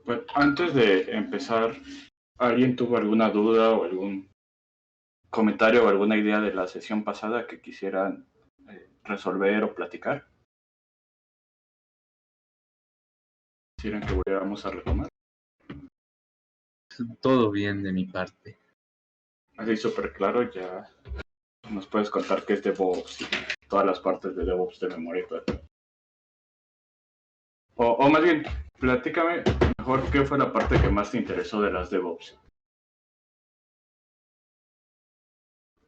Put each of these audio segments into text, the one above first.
Pues antes de empezar, ¿alguien tuvo alguna duda o algún comentario o alguna idea de la sesión pasada que quisieran resolver o platicar? ¿Quisieran que volviéramos a retomar? Todo bien de mi parte. Así súper claro, ya nos puedes contar qué es DevOps y todas las partes de DevOps de memoria y todo. O más bien, platícame mejor qué fue la parte que más te interesó de las DevOps.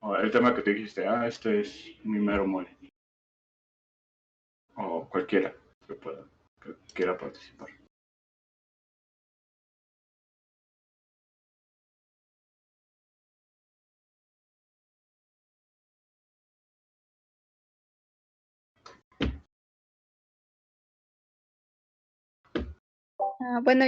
O el tema que te dijiste, este es mi mero mole. O cualquiera que quiera participar. Bueno,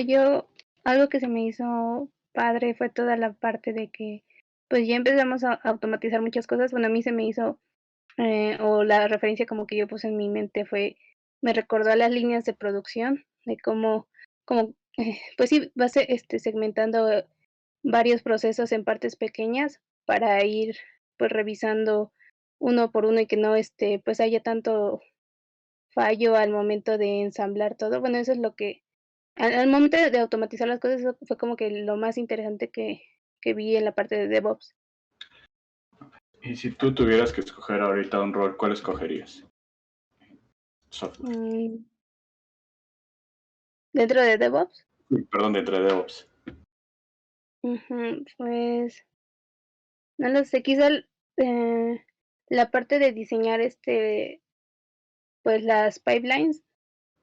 algo que se me hizo padre fue toda la parte de que, pues ya empezamos a automatizar muchas cosas. Bueno, a mí se me hizo, o la referencia como que yo puse en mi mente me recordó a las líneas de producción, de cómo, pues sí, vas segmentando varios procesos en partes pequeñas para ir, pues revisando uno por uno y que no, pues haya tanto fallo al momento de ensamblar todo. Bueno, eso es lo que al momento de automatizar las cosas, eso fue como que lo más interesante que vi en la parte de DevOps. Y si tú tuvieras que escoger ahorita un rol, ¿cuál escogerías? Software. Dentro de DevOps, Perdón, de entre DevOps. pues, no lo sé, quizá la parte de diseñar, pues, las pipelines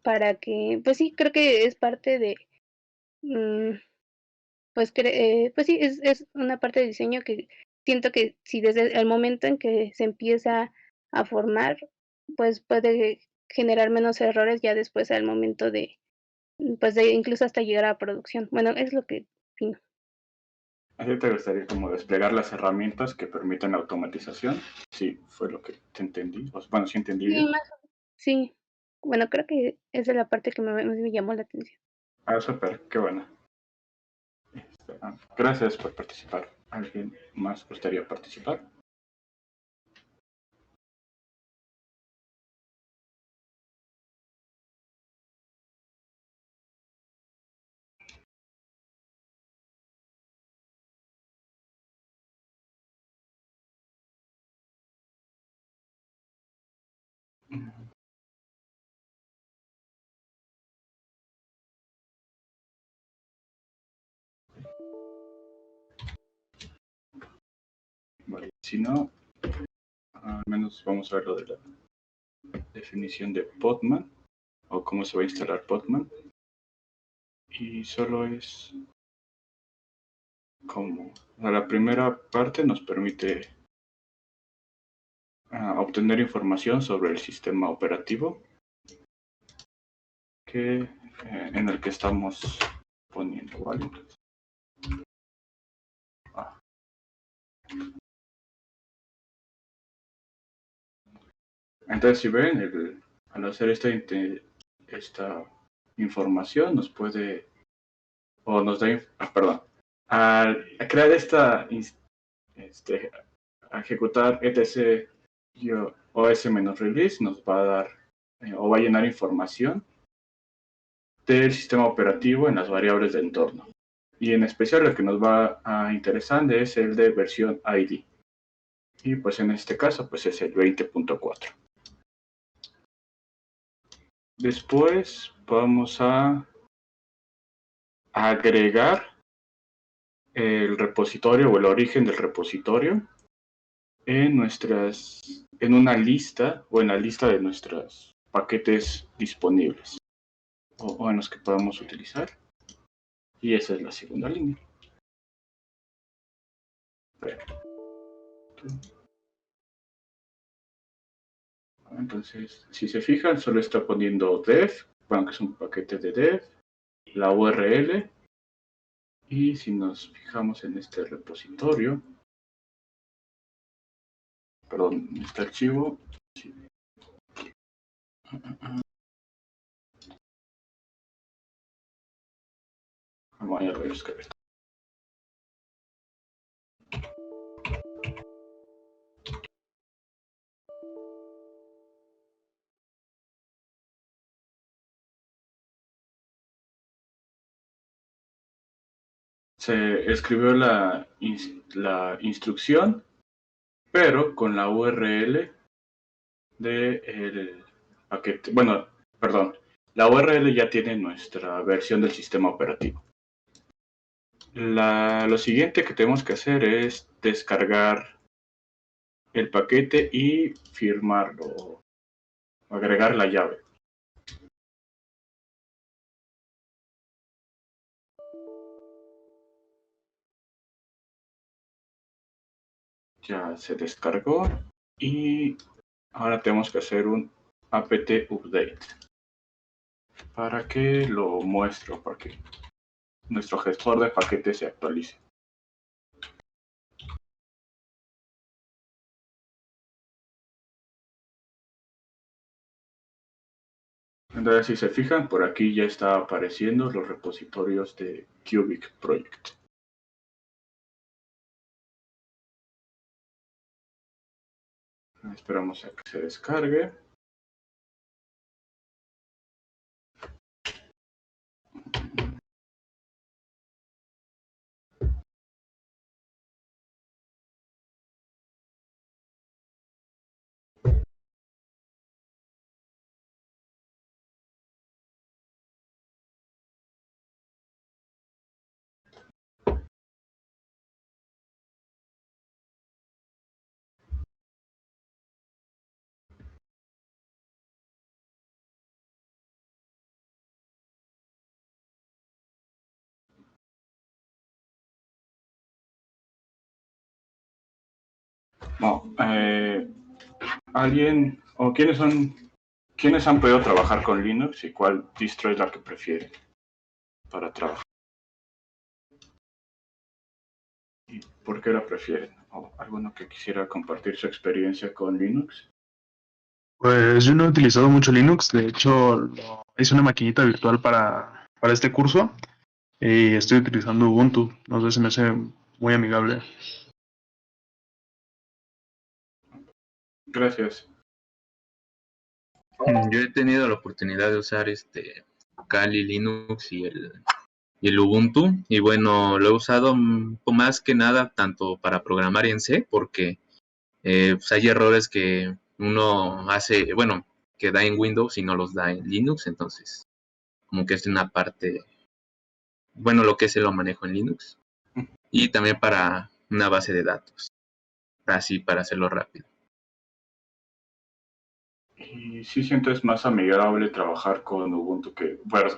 para que pues sí, creo que es parte de, mm, pues sí, es una parte de diseño que siento que si desde el momento en que se empieza a formar, pues puede generar menos errores ya después al momento de, pues de incluso hasta llegar a producción. Bueno, es lo que opino. ¿Así te gustaría como desplegar las herramientas que permiten la automatización? Sí, fue lo que te entendí. Bueno, sí entendí Sí, bien. sí. Bueno, creo que esa es la parte que más me llamó la atención. Súper, qué bueno. Gracias por participar. ¿Alguien más gustaría participar? Vale, si no, al menos vamos a ver lo de la definición de Podman o cómo se va a instalar Podman. Y solo es como la primera parte nos permite obtener información sobre el sistema operativo en el que estamos poniendo, ¿vale? Entonces, si ven, al hacer esta información nos puede, o nos da, perdón, al crear a ejecutar etc os-release nos va a dar o va a llenar información del sistema operativo en las variables de entorno. Y en especial lo que nos va a interesar es el de versión ID. Y pues en este caso pues es el 20.4. Después vamos a agregar el repositorio o el origen del repositorio en una lista o en la lista de nuestros paquetes disponibles o en los que podamos utilizar. Y esa es la segunda línea. Entonces, si se fijan, solo está poniendo dev, bueno, que es un paquete de dev, la URL, y si nos fijamos en este repositorio, perdón, en este archivo, Mañana lo voy a escribir. Se escribió la instrucción, pero con la URL del paquete. Bueno, perdón, la URL ya tiene nuestra versión del sistema operativo. Lo siguiente que tenemos que hacer es descargar el paquete y firmarlo, agregar la llave. Ya se descargó y ahora tenemos que hacer un apt update para que lo muestro, para que nuestro gestor de paquetes se actualice. Entonces, si se fijan, por aquí ya está apareciendo los repositorios de Cubic Project. Esperamos a que se descargue. No, ¿alguien o quiénes han podido trabajar con Linux y cuál distro es la que prefieren para trabajar? ¿Y por qué la prefieren? ¿O alguno que quisiera compartir su experiencia con Linux? Pues yo no he utilizado mucho Linux, de hecho hice una maquinita virtual para este curso y estoy utilizando Ubuntu, no sé, se me hace muy amigable. Gracias. Yo he tenido la oportunidad de usar Kali Linux y el Ubuntu, y bueno, lo he usado más que nada tanto para programar en C, porque pues hay errores que uno hace, bueno, que da en Windows y no los da en Linux, entonces como que es una parte, bueno, lo que se lo manejo en Linux, y también para una base de datos, así para hacerlo rápido. ¿Y si sientes más amigable trabajar con Ubuntu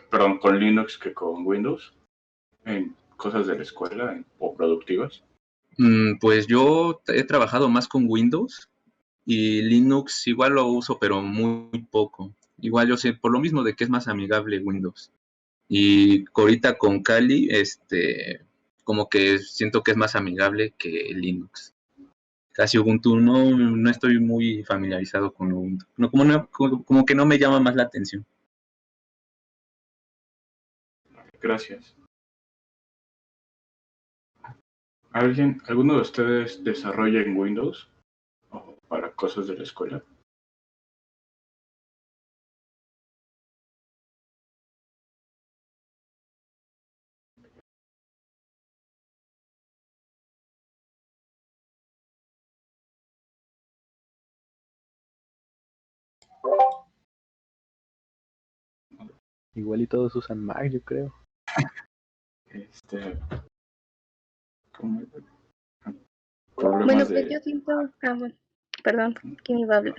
perdón, con Linux que con Windows en cosas de la escuela o productivas? Pues yo he trabajado más con Windows y Linux igual lo uso, pero muy poco. Igual yo sé, por lo mismo de que es más amigable Windows. Y ahorita con Kali, como que siento que es más amigable que Linux. Casi Ubuntu no estoy muy familiarizado con Ubuntu. Como que no me llama más la atención. Gracias. ¿Alguno de ustedes desarrolla en Windows o para cosas de la escuela? Igual y todos usan Mac, yo creo. ¿Cómo? Bueno, Problemas pues yo siento... bueno, perdón, ¿quién iba a hablar?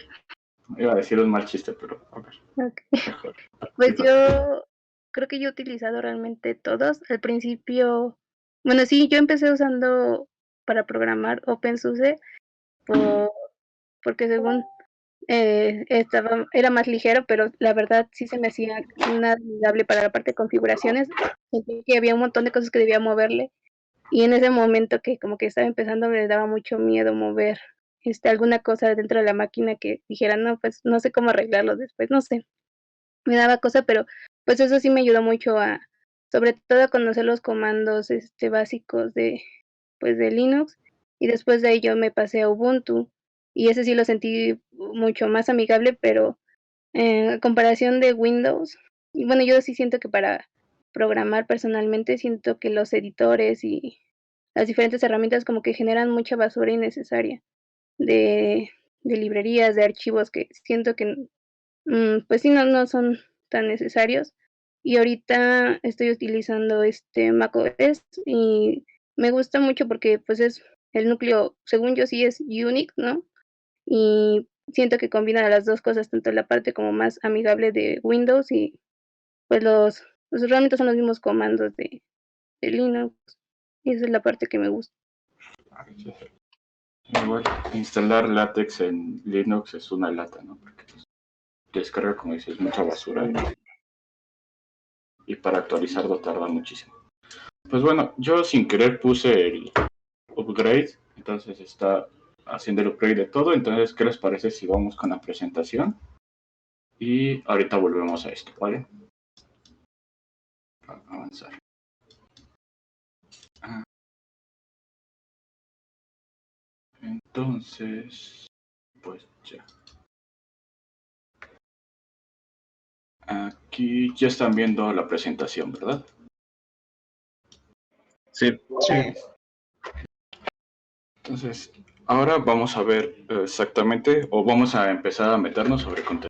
Iba a decir un mal chiste, pero a ver, Ok. mejor. Pues yo creo que yo he utilizado realmente todos. Al principio, bueno, sí, yo empecé usando para programar OpenSUSE porque según era más ligero, pero la verdad sí se me hacía nada amigable para la parte de configuraciones. Sentí que había un montón de cosas que debía moverle y en ese momento que como que estaba empezando me daba mucho miedo mover alguna cosa dentro de la máquina que dijera, no, pues no sé cómo arreglarlo después, no sé, me daba cosa, pero pues eso sí me ayudó mucho a sobre todo a conocer los comandos básicos de Linux, y después de ahí yo me pasé a Ubuntu, y ese sí lo sentí mucho más amigable, pero a comparación de Windows, y bueno, yo sí siento que para programar personalmente, siento que los editores y las diferentes herramientas como que generan mucha basura innecesaria de librerías, de archivos que siento que, pues sí, no son tan necesarios. Y ahorita estoy utilizando macOS y me gusta mucho porque, pues, es el núcleo, según yo, sí es Unix, ¿no? Y siento que combina las 2 cosas, tanto la parte como más amigable de Windows y, pues, los realmente son los mismos comandos de Linux, y esa es la parte que me gusta. Igual, instalar LaTeX en Linux es una lata, ¿no? Porque pues, descarga, como dices, mucha basura y para actualizarlo tarda muchísimo. Pues bueno, yo sin querer puse el upgrade, entonces está haciendo el upgrade de todo. Entonces, ¿qué les parece si vamos con la presentación? Y ahorita volvemos a esto, ¿vale? Para avanzar. Entonces, pues ya. Aquí ya están viendo la presentación, ¿verdad? Sí. Sí. Entonces, ahora vamos a ver exactamente, o vamos a empezar a meternos sobre contenido.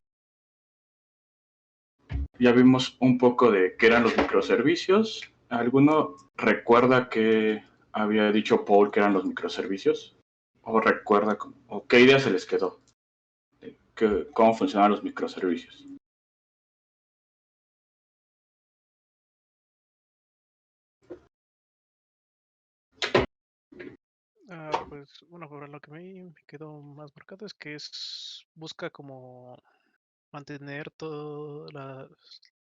Ya vimos un poco de qué eran los microservicios. ¿Alguno recuerda que había dicho Paul que eran los microservicios? ¿O recuerda, o qué idea se les quedó de cómo funcionan los microservicios? Pues bueno, por lo que me quedó más marcado es que busca como mantener toda la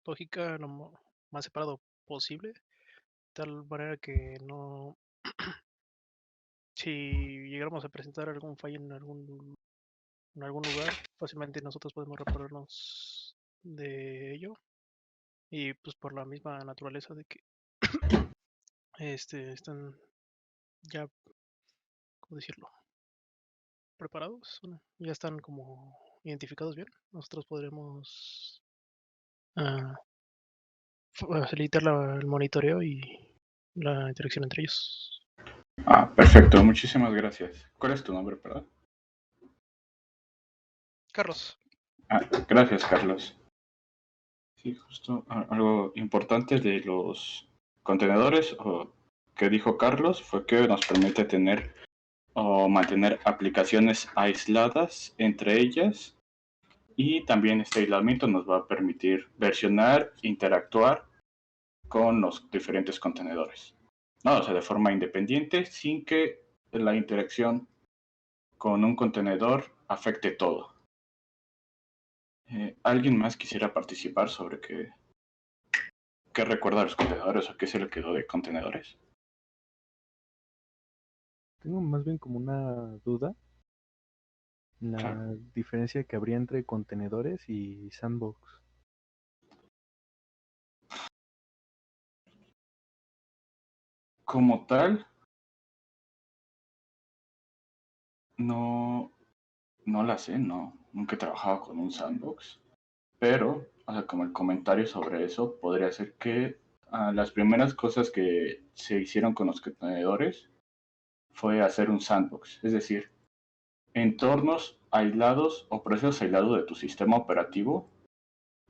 lógica lo más separado posible, de tal manera que no, si llegáramos a presentar algún fallo en algún lugar, fácilmente nosotros podemos repararnos de ello, y pues por la misma naturaleza de que están ya, ¿cómo decirlo? Preparados, bueno, ya están como identificados bien. Nosotros podremos ah, facilitar el monitoreo y la interacción entre ellos. Perfecto, muchísimas gracias. ¿Cuál es tu nombre, perdón? Carlos, Gracias, Carlos. Sí, justo algo importante de los contenedores que dijo Carlos fue que nos permite tener o mantener aplicaciones aisladas entre ellas, y también este aislamiento nos va a permitir versionar, interactuar con los diferentes contenedores, ¿no? O sea, de forma independiente, sin que la interacción con un contenedor afecte todo. ¿Alguien más quisiera participar sobre qué recuerda de los contenedores o qué se le quedó de contenedores? Tengo más bien como una duda. Claro. La diferencia que habría entre contenedores y sandbox. Como tal, no, no la sé, no. Nunca he trabajado con un sandbox. Pero, o sea, como el comentario sobre eso, podría ser que las primeras cosas que se hicieron con los contenedores fue hacer un sandbox. Es decir, entornos aislados o procesos aislados de tu sistema operativo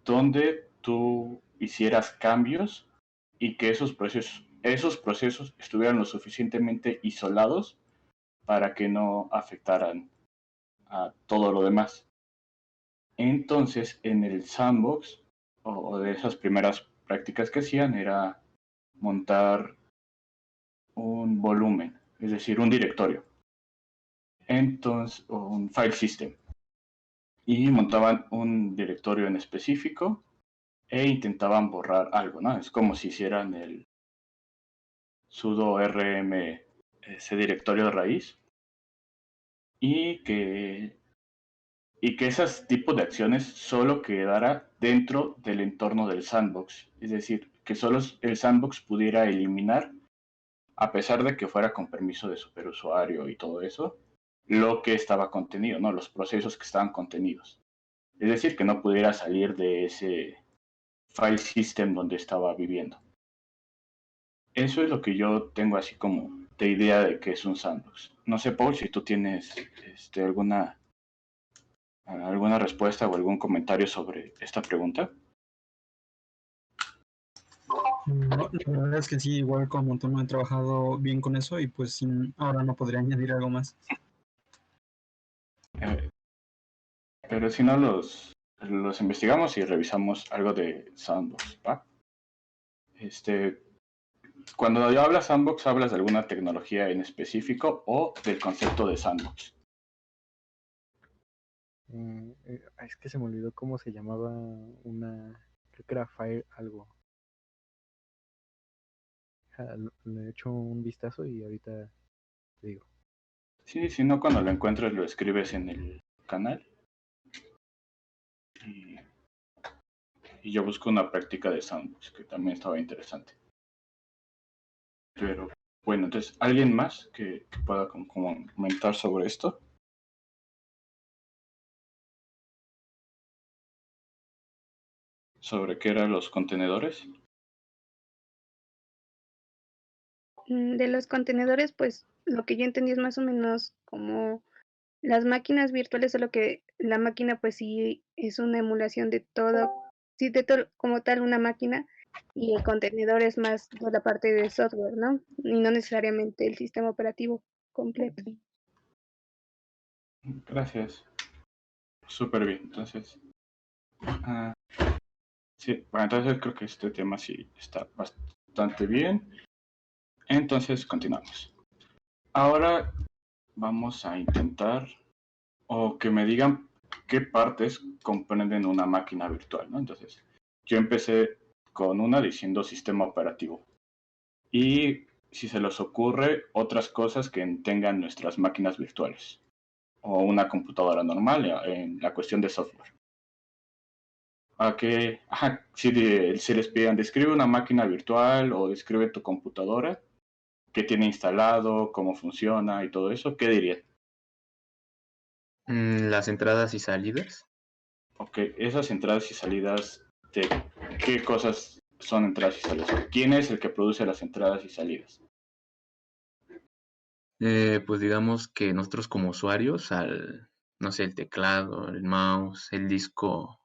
donde tú hicieras cambios y que esos procesos estuvieran lo suficientemente isolados para que no afectaran a todo lo demás. Entonces, en el sandbox, o de esas primeras prácticas que hacían, era montar un volumen, es decir, un directorio. Entonces, un file system. Y montaban un directorio en específico e intentaban borrar algo, ¿no? Es como si hicieran el sudo rm, ese directorio de raíz, y que y que esos tipos de acciones solo quedara dentro del entorno del sandbox. Es decir, que solo el sandbox pudiera eliminar, a pesar de que fuera con permiso de superusuario y todo eso, lo que estaba contenido, ¿no? Los procesos que estaban contenidos. Es decir, que no pudiera salir de ese file system donde estaba viviendo. Eso es lo que yo tengo así como de idea de que es un sandbox. No sé, Paul, si tú tienes alguna respuesta o algún comentario sobre esta pregunta. No, la verdad es que sí, igual como tú no he trabajado bien con eso y pues ahora no podría añadir algo más. Pero si no, los investigamos y revisamos algo de sandbox, ¿va? Cuando hablas sandbox, ¿hablas de alguna tecnología en específico o del concepto de sandbox? Es que se me olvidó cómo se llamaba creo que era Fire algo. Le echo un vistazo y ahorita te digo. Sí, si no, cuando lo encuentres lo escribes en el canal. Y yo busco una práctica de sandbox, que también estaba interesante. Pero bueno, entonces, ¿alguien más que pueda comentar sobre esto? ¿Sobre qué eran los contenedores? De los contenedores, pues lo que yo entendí es más o menos como las máquinas virtuales, solo que la máquina pues sí es una emulación de todo, sí, de todo como tal una máquina, y el contenedor es más de la parte de software, ¿no? Y no necesariamente el sistema operativo completo. Gracias. Súper bien, entonces. Sí, bueno, entonces creo que este tema sí está bastante bien. Entonces, continuamos. Ahora vamos a intentar, o que me digan qué partes comprenden una máquina virtual, ¿no? Entonces, yo empecé con una diciendo sistema operativo. Y si se les ocurre otras cosas que tengan nuestras máquinas virtuales o una computadora normal en la cuestión de software. Si les piden, describe una máquina virtual o describe tu computadora, qué tiene instalado, cómo funciona y todo eso, ¿qué dirían? Las entradas y salidas. Ok, esas entradas y salidas, ¿de qué cosas son entradas y salidas? ¿Quién es el que produce las entradas y salidas? Pues digamos que nosotros como usuarios, no sé, el teclado, el mouse, el disco,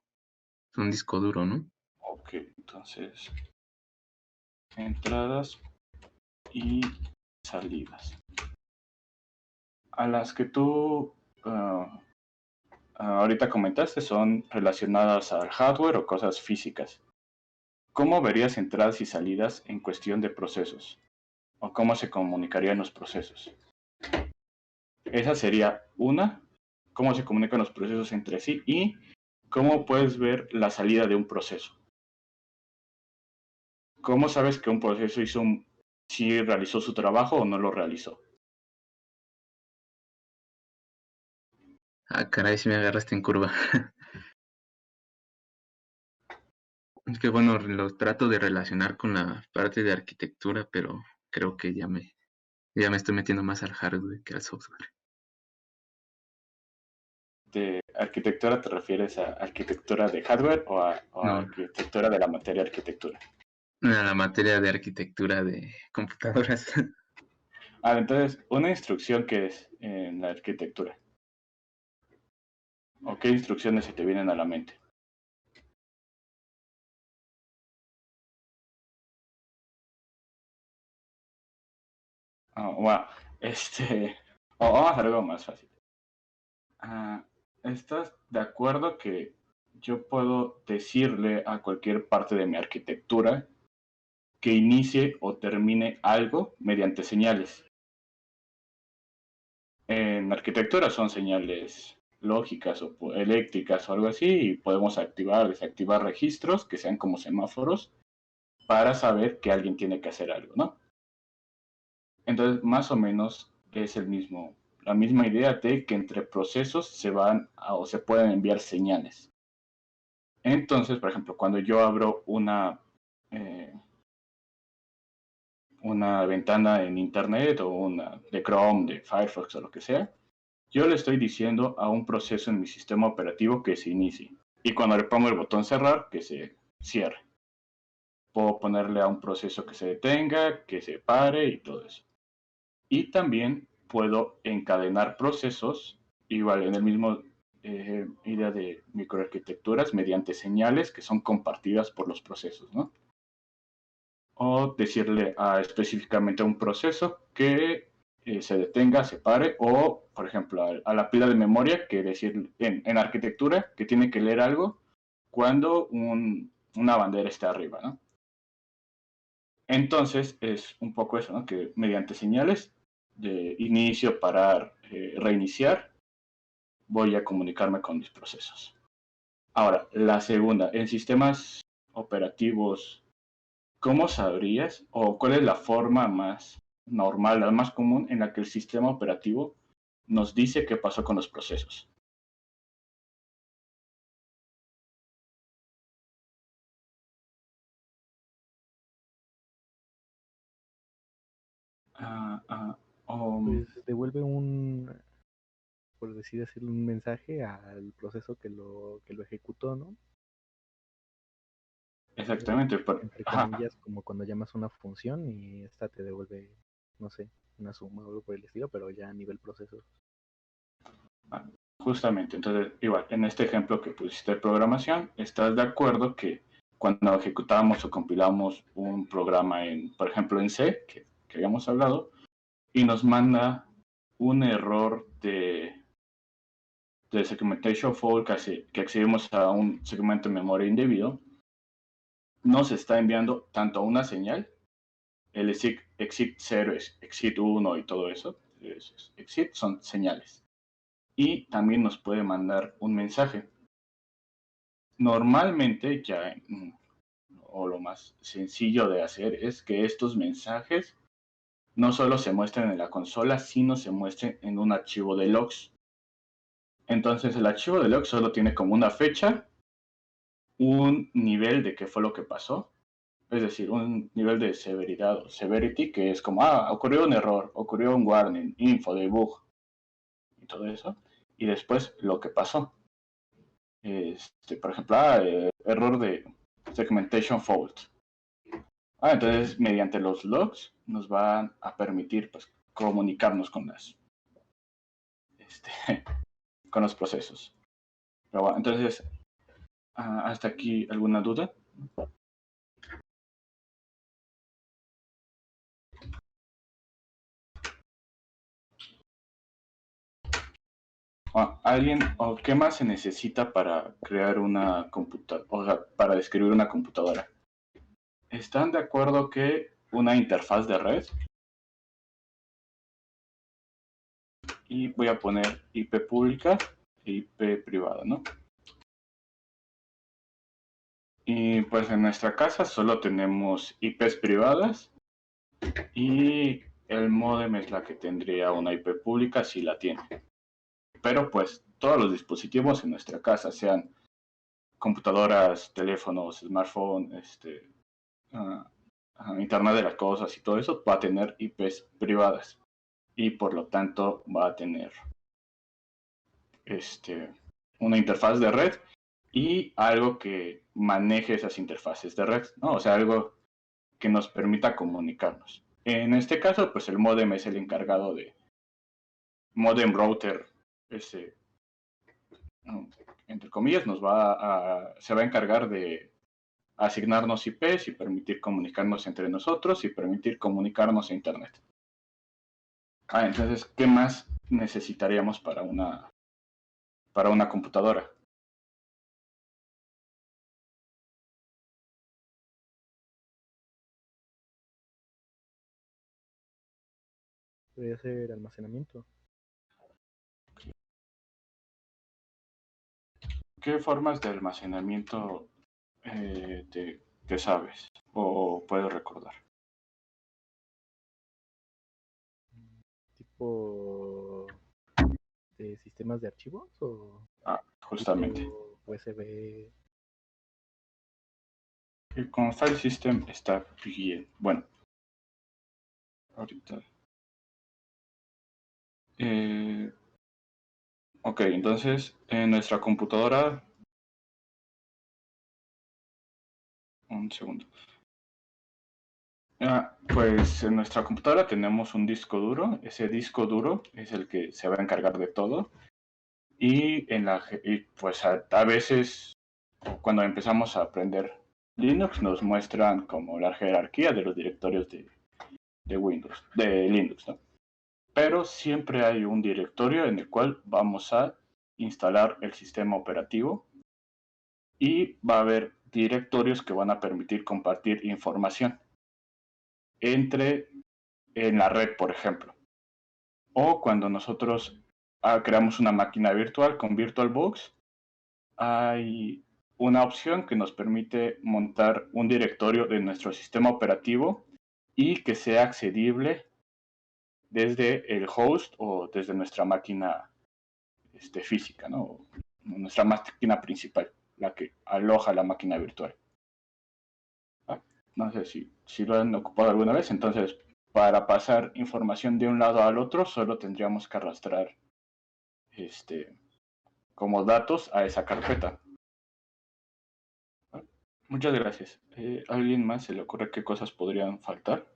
un disco duro, ¿no? Ok, entonces, entradas y salidas. A las que tú ahorita comentaste son relacionadas al hardware o cosas físicas. ¿Cómo verías entradas y salidas en cuestión de procesos? ¿O cómo se comunicarían los procesos? Esa sería una, cómo se comunican los procesos entre sí y cómo puedes ver la salida de un proceso. ¿Cómo sabes que un proceso si realizó su trabajo o no lo realizó? Ah, caray, si me agarraste en curva. Es que bueno, lo trato de relacionar con la parte de arquitectura, pero creo que ya me estoy metiendo más al hardware que al software. ¿De arquitectura te refieres a arquitectura de hardware o a No, arquitectura de la materia arquitectura? a la materia de arquitectura de computadoras. Entonces, una instrucción que es en la arquitectura. ¿O qué instrucciones se te vienen a la mente? Bueno, vamos a hacer algo más fácil. ¿Estás de acuerdo que yo puedo decirle a cualquier parte de mi arquitectura que inicie o termine algo mediante señales? En arquitectura son señales lógicas o eléctricas o algo así, y podemos activar o desactivar registros que sean como semáforos para saber que alguien tiene que hacer algo, ¿no? Entonces, más o menos es el mismo la misma idea de que entre procesos se van o se pueden enviar señales. Entonces, por ejemplo, cuando yo abro una ventana en internet o una de Chrome, de Firefox o lo que sea, yo le estoy diciendo a un proceso en mi sistema operativo que se inicie. Y cuando le pongo el botón cerrar, que se cierre. Puedo ponerle a un proceso que se detenga, que se pare y todo eso. Y también puedo encadenar procesos, igual en el mismo idea de microarquitecturas, mediante señales que son compartidas por los procesos, ¿no? O decirle específicamente a un proceso que se detenga, se pare, o, por ejemplo, a la pila de memoria, que decir en arquitectura, que tiene que leer algo cuando una bandera está arriba, ¿no? Entonces, es un poco eso, ¿no? Que mediante señales de inicio, parar, reiniciar, voy a comunicarme con mis procesos. Ahora, la segunda, en sistemas operativos, ¿cómo sabrías o cuál es la forma más normal, la más común en la que el sistema operativo nos dice qué pasó con los procesos? Pues devuelve por decirlo, un mensaje al proceso que lo ejecutó, ¿no? Exactamente. Entre comillas, como cuando llamas una función y esta te devuelve, no sé, una suma o algo por el estilo, pero ya a nivel proceso. Justamente, entonces, igual, en este ejemplo que pusiste de programación, ¿estás de acuerdo que cuando ejecutamos o compilamos un programa por ejemplo, en C, que habíamos hablado, y nos manda un error de segmentation fault, que accedimos a un segmento de memoria indebido, nos está enviando tanto una señal, el exit 0, exit 1 y todo eso, exit son señales, y también nos puede mandar un mensaje. Normalmente o lo más sencillo de hacer es que estos mensajes no solo se muestren en la consola, sino se muestren en un archivo de logs. Entonces el archivo de logs solo tiene como una fecha, un nivel de qué fue lo que pasó, es decir, un nivel de severidad o severity, que es como, ocurrió un error, ocurrió un warning, info, debug y todo eso, y después lo que pasó. Por ejemplo, error de segmentation fault. Entonces, mediante los logs nos van a permitir pues, comunicarnos con con los procesos. Pero bueno, entonces, hasta aquí, ¿alguna duda? ¿Alguien o qué más se necesita para crear una computadora, o sea, para describir una computadora? ¿Están de acuerdo que una interfaz de red? Y voy a poner IP pública e IP privada, ¿no? Y pues en nuestra casa solo tenemos IPs privadas y el módem es la que tendría una IP pública si la tiene. Pero pues todos los dispositivos en nuestra casa, sean computadoras, teléfonos, smartphone, Internet de las cosas y todo eso, va a tener IPs privadas y por lo tanto va a tener una interfaz de red y algo que maneje esas interfaces de red, ¿no? O sea, algo que nos permita comunicarnos. En este caso, pues el modem es el encargado de modem router, entre comillas, se va a encargar de asignarnos IPs y permitir comunicarnos entre nosotros y permitir comunicarnos a Internet. Entonces, ¿qué más necesitaríamos para una computadora? Podría ser almacenamiento. ¿Qué formas de almacenamiento te sabes o puedes recordar? Tipo sistemas de archivos o Justamente. tipo USB. Con File System está bien. Bueno, ahorita. Ok, entonces en nuestra computadora. Un segundo. Pues en nuestra computadora tenemos un disco duro. Ese disco duro es el que se va a encargar de todo. Y pues a veces cuando empezamos a aprender Linux nos muestran como la jerarquía de los directorios de Windows, de Linux, ¿no? Pero siempre hay un directorio en el cual vamos a instalar el sistema operativo y va a haber directorios que van a permitir compartir información en la red, por ejemplo. O cuando nosotros creamos una máquina virtual con VirtualBox, hay una opción que nos permite montar un directorio de nuestro sistema operativo y que sea accedible desde el host o desde nuestra máquina física, ¿no? Nuestra máquina principal, la que aloja la máquina virtual. No sé si lo han ocupado alguna vez. Entonces, para pasar información de un lado al otro, solo tendríamos que arrastrar como datos a esa carpeta. Muchas gracias. ¿A alguien más se le ocurre qué cosas podrían faltar?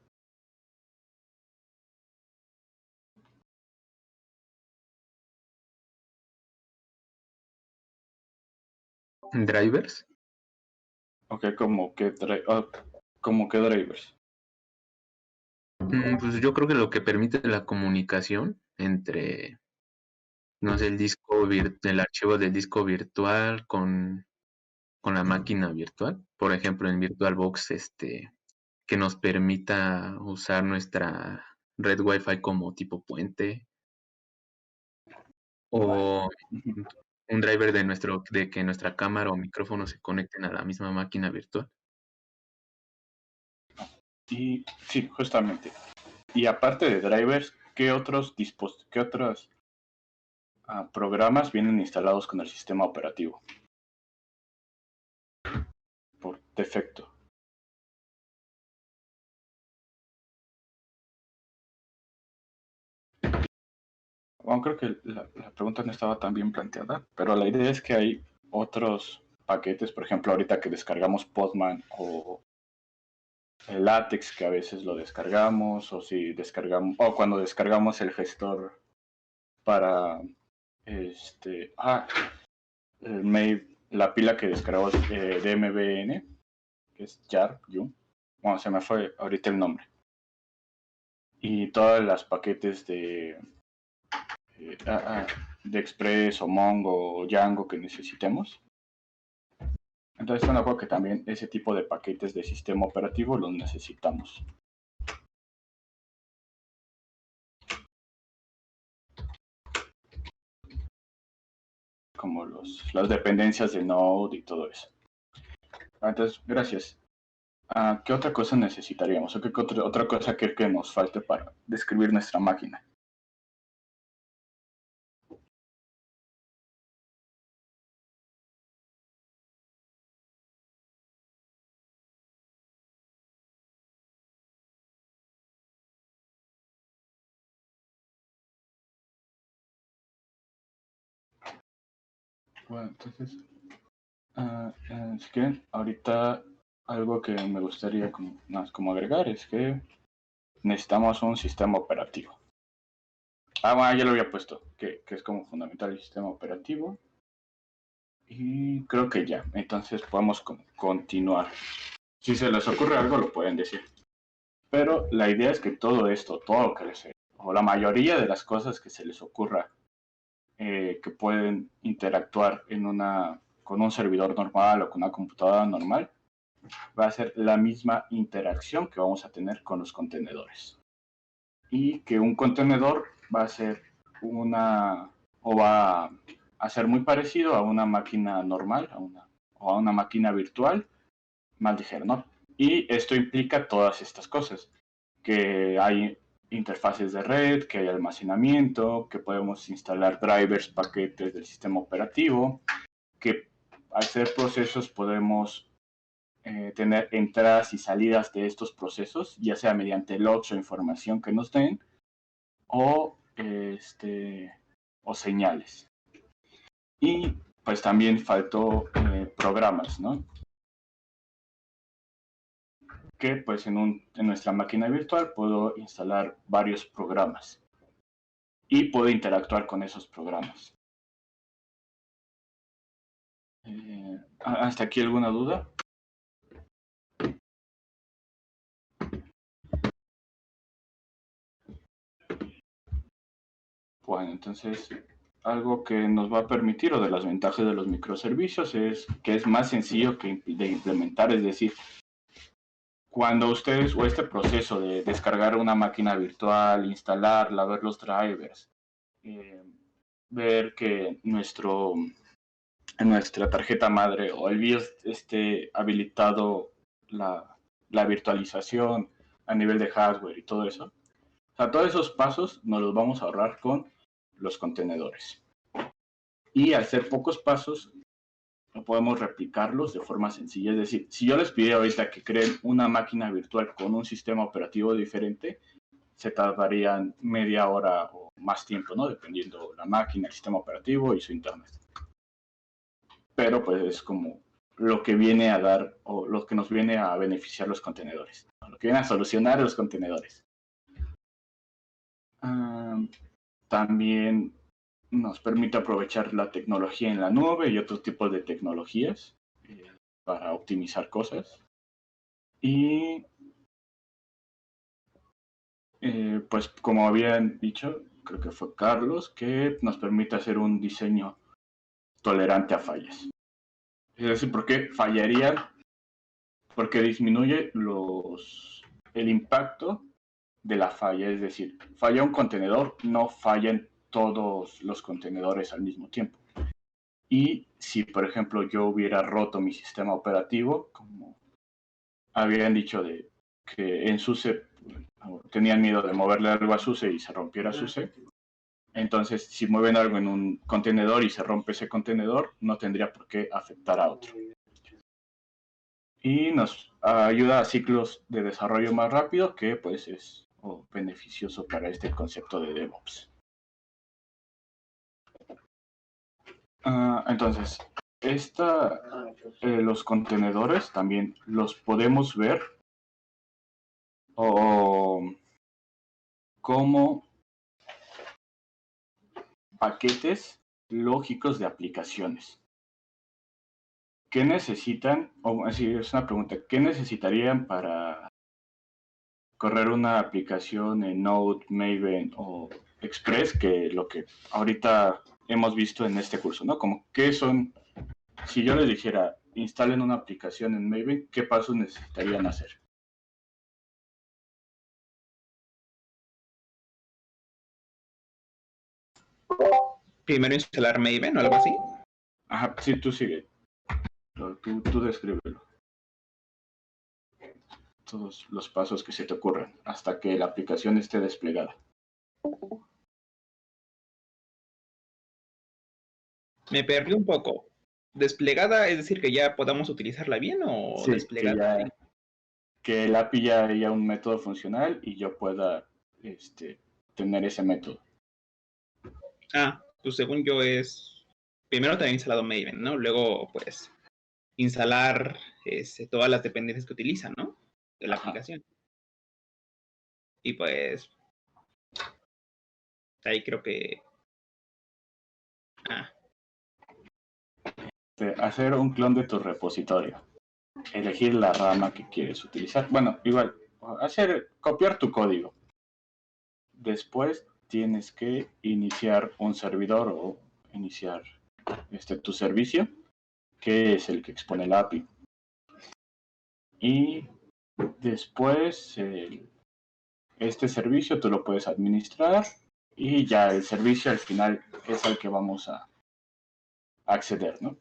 Drivers. Ok, como que drivers. Pues yo creo que lo que permite la comunicación entre, no sé, el archivo del disco virtual con la máquina virtual. Por ejemplo, en VirtualBox, que nos permita usar nuestra red Wi-Fi como tipo puente. O un driver de que nuestra cámara o micrófono se conecten a la misma máquina virtual. Y sí, justamente. Y aparte de drivers, ¿qué otros programas vienen instalados con el sistema operativo por defecto? Bueno, creo que la pregunta no estaba tan bien planteada, pero la idea es que hay otros paquetes, por ejemplo, ahorita que descargamos Podman o el LaTeX, que a veces lo descargamos, o cuando descargamos el gestor para la pila que descargamos de MBN, que es JAR, bueno, se me fue ahorita el nombre. Y todas las paquetes de Express o Mongo o Django que necesitemos. Entonces, bueno, creo que también ese tipo de paquetes de sistema operativo los necesitamos. Como las dependencias de Node y todo eso. Entonces, gracias. ¿Qué otra cosa necesitaríamos? ¿O qué otra cosa que nos falte para describir nuestra máquina? Bueno, entonces, si quieren, ahorita algo que me gustaría como agregar es que necesitamos un sistema operativo. Bueno, ya lo había puesto, que es como fundamental el sistema operativo. Y creo que ya, entonces podemos continuar. Si se les ocurre algo, lo pueden decir. Pero la idea es que todo esto, todo lo que o la mayoría de las cosas que se les ocurra, que pueden interactuar con un servidor normal o con una computadora normal, va a ser la misma interacción que vamos a tener con los contenedores. Y que un contenedor va a ser va a ser muy parecido a una máquina normal, o a una máquina virtual más ligera, ¿no? Y esto implica todas estas cosas, que hay interfaces de red, que hay almacenamiento, que podemos instalar drivers, paquetes del sistema operativo, que al ser procesos podemos tener entradas y salidas de estos procesos, ya sea mediante logs o información que nos den, o señales. Y pues también faltó programas, ¿no? Que pues en nuestra máquina virtual puedo instalar varios programas y puedo interactuar con esos programas. ¿Hasta aquí alguna duda? Bueno, entonces algo que nos va a permitir, o de las ventajas de los microservicios, es que es más sencillo de implementar. Es decir, cuando ustedes, o este proceso de descargar una máquina virtual, instalarla, ver los drivers, ver que nuestra tarjeta madre o el BIOS esté habilitado la virtualización a nivel de hardware y todo eso. O sea, todos esos pasos nos los vamos a ahorrar con los contenedores. Y al ser pocos pasos, podemos replicarlos de forma sencilla. Es decir, si yo les pidiera ahorita que creen una máquina virtual con un sistema operativo diferente, se tardarían media hora o más tiempo, ¿no? Dependiendo la máquina, el sistema operativo y su internet. Pero pues es como lo que viene a dar, o lo que nos viene a beneficiar los contenedores, ¿no? Lo que viene a solucionar los contenedores. También nos permite aprovechar la tecnología en la nube y otros tipos de tecnologías para optimizar cosas. Y pues como habían dicho, creo que fue Carlos, que nos permite hacer un diseño tolerante a fallas. Es decir, ¿por qué fallarían? Porque disminuye el impacto de la falla. Es decir, falla un contenedor, no fallan todos los contenedores al mismo tiempo. Y si, por ejemplo, yo hubiera roto mi sistema operativo, como habían dicho de que en SUSE tenían miedo de moverle algo a SUSE y se rompiera SUSE, entonces si mueven algo en un contenedor y se rompe ese contenedor, no tendría por qué afectar a otro. Y nos ayuda a ciclos de desarrollo más rápido, que pues es beneficioso para este concepto de DevOps. Entonces, los contenedores también los podemos ver como paquetes lógicos de aplicaciones. ¿Qué necesitan? O así es una pregunta. ¿Qué necesitarían para correr una aplicación en Node, Maven o Express? Que lo que ahorita hemos visto en este curso, ¿no? Como qué son. Si yo les dijera, instalen una aplicación en Maven, ¿qué pasos necesitarían hacer? Primero instalar Maven o algo así. Ajá, sí, tú sigue. Tú descríbelo. Todos los pasos que se te ocurran hasta que la aplicación esté desplegada. Me perdí un poco. ¿Desplegada es decir que ya podamos utilizarla bien o Sí, desplegada? Que el API ya haya un método funcional y yo pueda tener ese método. Pues según yo es... Primero tener instalado Maven, ¿no? Luego, pues, instalar todas las dependencias que utiliza, ¿no? De la aplicación. Y pues... ahí creo que... Hacer un clon de tu repositorio. Elegir la rama que quieres utilizar. Bueno, igual, copiar tu código. Después tienes que iniciar un servidor o iniciar tu servicio, que es el que expone la API. Y después este servicio tú lo puedes administrar y ya el servicio al final es al que vamos a acceder, ¿no?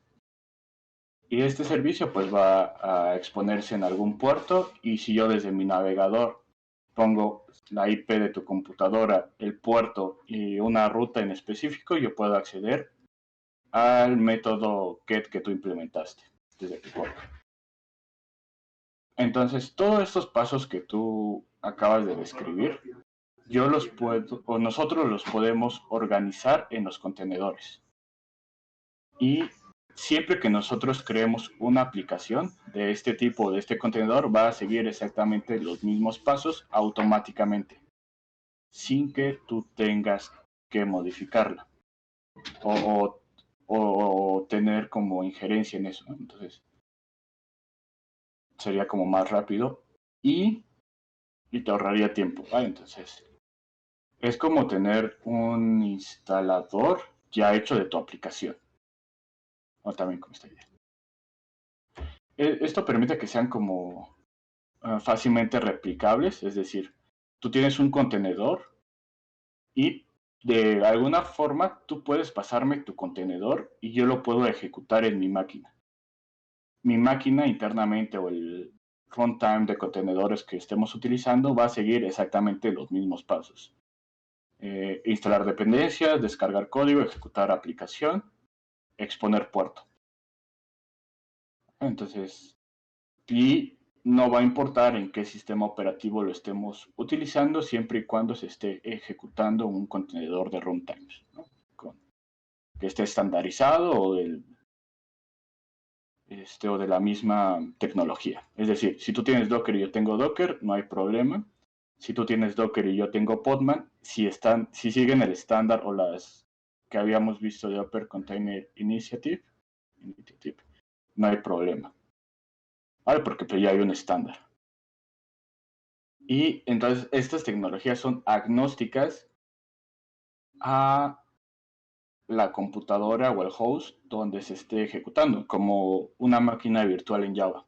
Y este servicio pues va a exponerse en algún puerto, y si yo desde mi navegador pongo la IP de tu computadora, el puerto y una ruta en específico, yo puedo acceder al método GET que tú implementaste desde tu puerto. Entonces, todos estos pasos que tú acabas de describir, yo los puedo, o nosotros los podemos organizar en los contenedores. Y siempre que nosotros creemos una aplicación de este tipo, de este contenedor, va a seguir exactamente los mismos pasos automáticamente, sin que tú tengas que modificarla o tener como injerencia en eso, ¿no? Entonces, sería como más rápido y te ahorraría tiempo, ¿vale? Entonces, es como tener un instalador ya hecho de tu aplicación. O también como esta idea. Esto permite que sean como fácilmente replicables, es decir, tú tienes un contenedor y de alguna forma tú puedes pasarme tu contenedor y yo lo puedo ejecutar en mi máquina. Mi máquina internamente o el runtime de contenedores que estemos utilizando va a seguir exactamente los mismos pasos. Instalar dependencias, descargar código, ejecutar aplicación, exponer puerto. Entonces, y no va a importar en qué sistema operativo lo estemos utilizando, siempre y cuando se esté ejecutando un contenedor de runtimes, ¿no? Que esté estandarizado o de la misma tecnología. Es decir, si tú tienes Docker y yo tengo Docker, no hay problema. Si tú tienes Docker y yo tengo Podman, si siguen el estándar o las que habíamos visto de Open Container Initiative, no hay problema. ¿Vale? Porque pues ya hay un estándar. Y entonces estas tecnologías son agnósticas a la computadora o el host donde se esté ejecutando, como una máquina virtual en Java.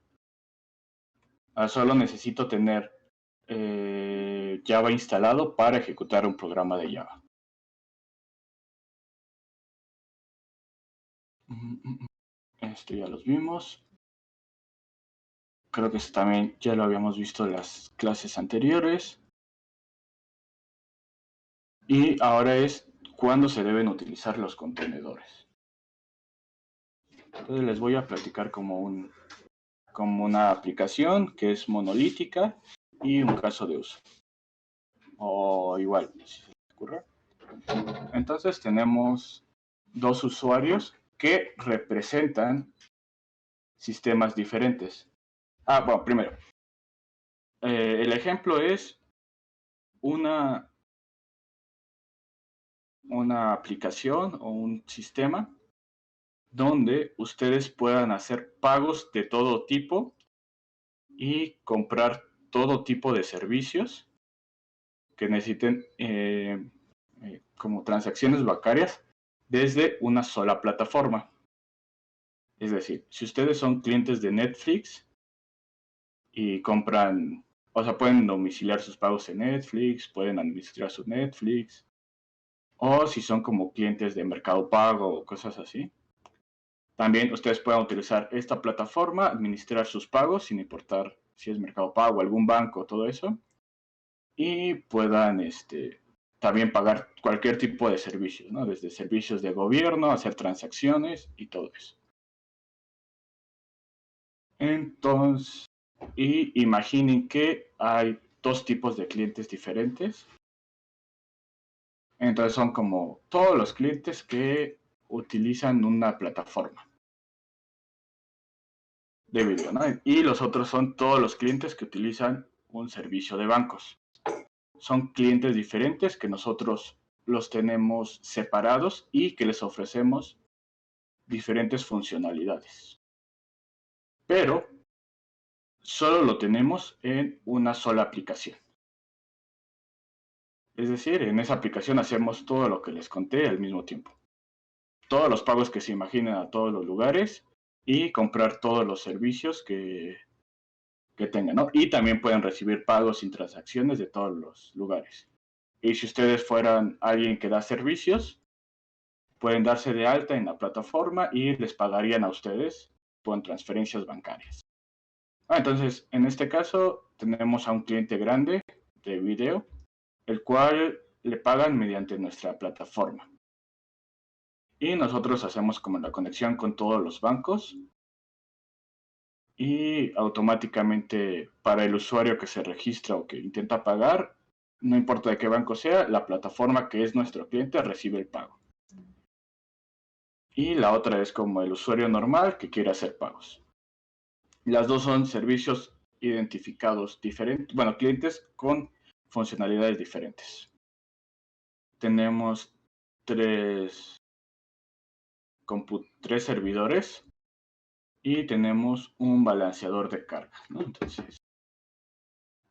Solo necesito tener Java instalado para ejecutar un programa de Java. Esto ya los vimos. Creo que esto también ya lo habíamos visto en las clases anteriores. Y ahora es cuándo se deben utilizar los contenedores. Entonces les voy a platicar como una aplicación que es monolítica y un caso de uso. O igual, si se les ocurre. Entonces tenemos dos usuarios que representan sistemas diferentes. Bueno, primero. El ejemplo es una aplicación o un sistema donde ustedes puedan hacer pagos de todo tipo y comprar todo tipo de servicios que necesiten como transacciones bancarias desde una sola plataforma. Es decir, si ustedes son clientes de Netflix y compran, o sea, pueden domiciliar sus pagos en Netflix, pueden administrar su Netflix, o si son como clientes de Mercado Pago o cosas así, también ustedes pueden utilizar esta plataforma, administrar sus pagos sin importar si es Mercado Pago, algún banco, todo eso, y puedan también pagar cualquier tipo de servicios, ¿no? Desde servicios de gobierno, hacer transacciones y todo eso. Entonces, y imaginen que hay dos tipos de clientes diferentes. Entonces son como todos los clientes que utilizan una plataforma de video, ¿no? Y los otros son todos los clientes que utilizan un servicio de bancos. Son clientes diferentes que nosotros los tenemos separados y que les ofrecemos diferentes funcionalidades. Pero solo lo tenemos en una sola aplicación. Es decir, en esa aplicación hacemos todo lo que les conté al mismo tiempo. Todos los pagos que se imaginen a todos los lugares y comprar todos los servicios que tengan, ¿no? Y también pueden recibir pagos sin transacciones de todos los lugares. Y si ustedes fueran alguien que da servicios, pueden darse de alta en la plataforma y les pagarían a ustedes con transferencias bancarias. Entonces, en este caso, tenemos a un cliente grande de video, el cual le pagan mediante nuestra plataforma. Y nosotros hacemos como la conexión con todos los bancos y automáticamente para el usuario que se registra o que intenta pagar, no importa de qué banco sea, la plataforma que es nuestro cliente recibe el pago. Y la otra es como el usuario normal que quiere hacer pagos. Las dos son servicios identificados diferentes, bueno, clientes con funcionalidades diferentes. Tenemos tres servidores y tenemos un balanceador de carga, ¿no? Entonces,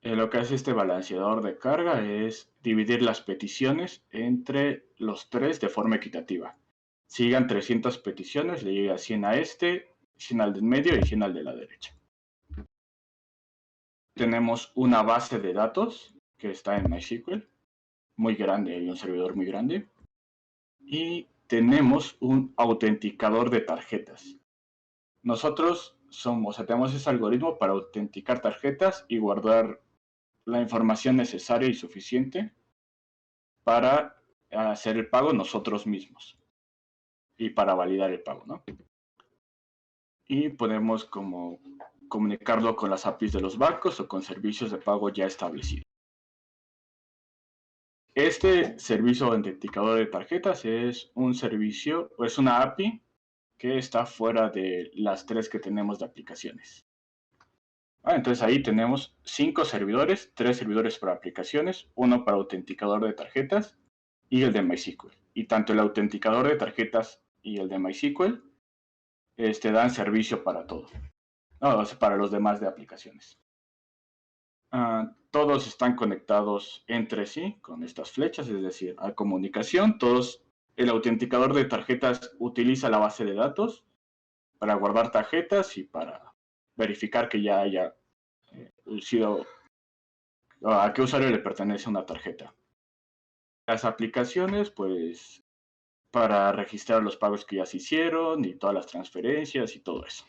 lo que hace este balanceador de carga es dividir las peticiones entre los tres de forma equitativa. Si llegan 300 peticiones, le llega 100 a este, 100 al del medio y 100 al de la derecha. Tenemos una base de datos que está en MySQL, muy grande, hay un servidor muy grande. Y tenemos un autenticador de tarjetas. Nosotros tenemos ese algoritmo para autenticar tarjetas y guardar la información necesaria y suficiente para hacer el pago nosotros mismos y para validar el pago, ¿no? Y podemos como comunicarlo con las APIs de los bancos o con servicios de pago ya establecidos. Este servicio autenticador de tarjetas es un servicio, o es una API que está fuera de las tres que tenemos de aplicaciones. Entonces ahí tenemos 5 servidores, 3 servidores para aplicaciones, uno para autenticador de tarjetas y el de MySQL. Y tanto el autenticador de tarjetas y el de MySQL dan servicio para todo, para los demás de aplicaciones. Todos están conectados entre sí con estas flechas, es decir, hay comunicación. El autenticador de tarjetas utiliza la base de datos para guardar tarjetas y para verificar que ya haya sido a qué usuario le pertenece una tarjeta. Las aplicaciones, pues, para registrar los pagos que ya se hicieron y todas las transferencias y todo eso.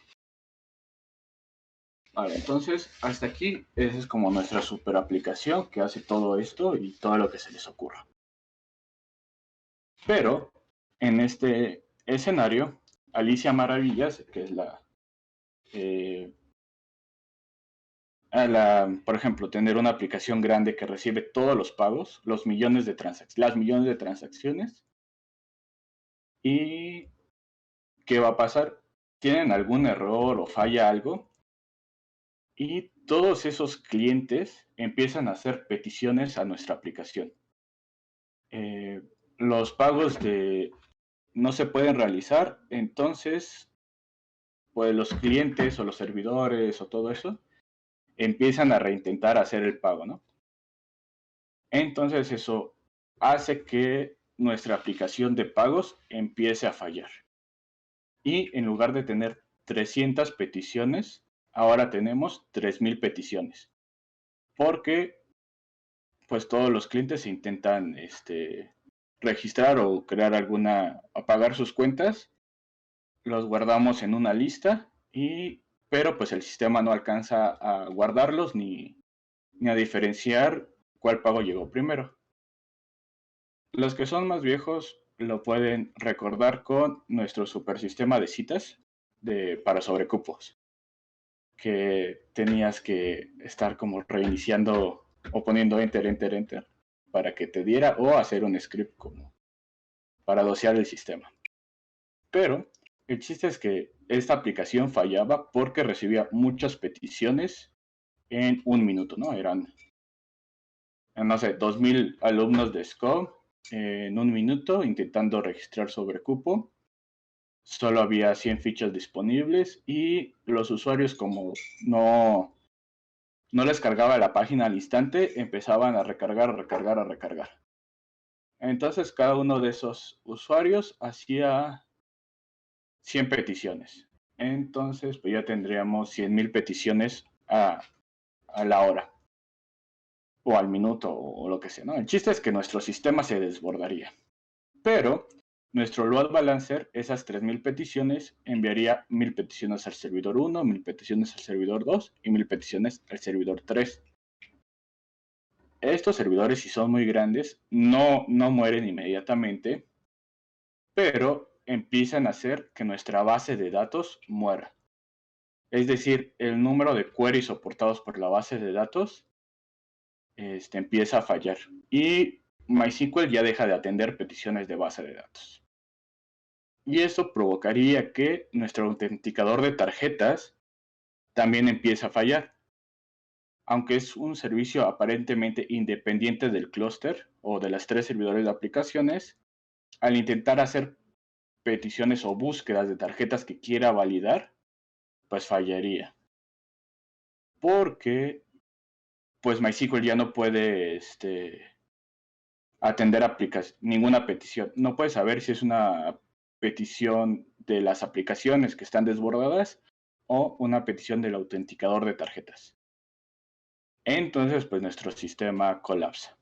Vale, entonces, hasta aquí, esa es como nuestra super aplicación que hace todo esto y todo lo que se les ocurra. Pero, en este escenario, Alicia Maravillas, que es por ejemplo, tener una aplicación grande que recibe todos los pagos, las millones de transacciones. ¿Y qué va a pasar? Tienen algún error o falla algo y todos esos clientes empiezan a hacer peticiones a nuestra aplicación. Los pagos no se pueden realizar, entonces pues los clientes o los servidores o todo eso empiezan a reintentar hacer el pago, ¿no? Entonces eso hace que nuestra aplicación de pagos empiece a fallar. Y en lugar de tener 300 peticiones, ahora tenemos 3000 peticiones. Porque pues todos los clientes intentan registrar o crear o pagar sus cuentas, los guardamos en una lista, pero pues el sistema no alcanza a guardarlos ni a diferenciar cuál pago llegó primero. Los que son más viejos lo pueden recordar con nuestro super sistema de citas para sobrecupos, que tenías que estar como reiniciando o poniendo enter, enter, enter para que te diera, o hacer un script como para dosear el sistema. Pero el chiste es que esta aplicación fallaba porque recibía muchas peticiones en un minuto, ¿no? Eran, no sé, 2000 alumnos de SCOM en un minuto intentando registrar sobrecupo. Solo había 100 fichas disponibles y los usuarios, como no les cargaba la página al instante, empezaban a recargar. Entonces cada uno de esos usuarios hacía 100 peticiones. Entonces pues ya tendríamos 100,000 peticiones a la hora o al minuto o lo que sea, ¿no? El chiste es que nuestro sistema se desbordaría. Pero nuestro load balancer, esas 3000 peticiones, enviaría 1000 peticiones al servidor 1, 1000 peticiones al servidor 2 y 1000 peticiones al servidor 3. estos servidores, si son muy grandes, no mueren inmediatamente, pero empiezan a hacer que nuestra base de datos muera. Es decir, el número de queries soportados por la base de datos empieza a fallar. Y MySQL ya deja de atender peticiones de base de datos. Y eso provocaría que nuestro autenticador de tarjetas también empiece a fallar. Aunque es un servicio aparentemente independiente del clúster o de las 3 servidores de aplicaciones, al intentar hacer peticiones o búsquedas de tarjetas que quiera validar, pues fallaría. Porque pues MySQL ya no puede atender ninguna petición. No puede saber si es una petición de las aplicaciones que están desbordadas o una petición del autenticador de tarjetas. Entonces, pues nuestro sistema colapsa.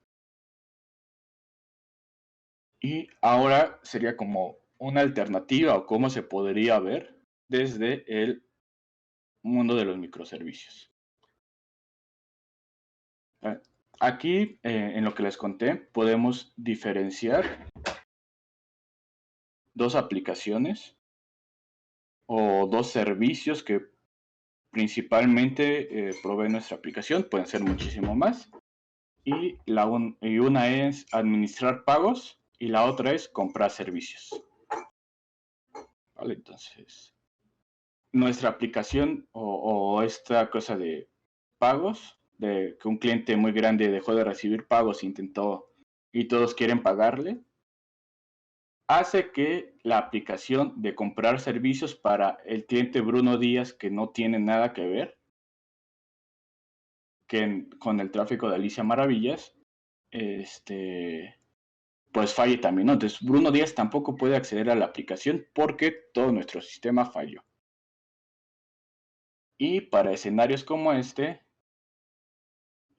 Y ahora sería como una alternativa o cómo se podría ver desde el mundo de los microservicios. Aquí, en lo que les conté, podemos diferenciar dos aplicaciones o dos servicios que principalmente provee nuestra aplicación. Pueden ser muchísimo más. Y una es administrar pagos y la otra es comprar servicios. Vale, entonces, nuestra aplicación o esta cosa de pagos, de que un cliente muy grande dejó de recibir pagos, intentó y todos quieren pagarle, hace que la aplicación de comprar servicios para el cliente Bruno Díaz, que no tiene nada que ver con el tráfico de Alicia Maravillas, pues falle también, ¿no? Entonces Bruno Díaz tampoco puede acceder a la aplicación porque todo nuestro sistema falló. Y para escenarios como este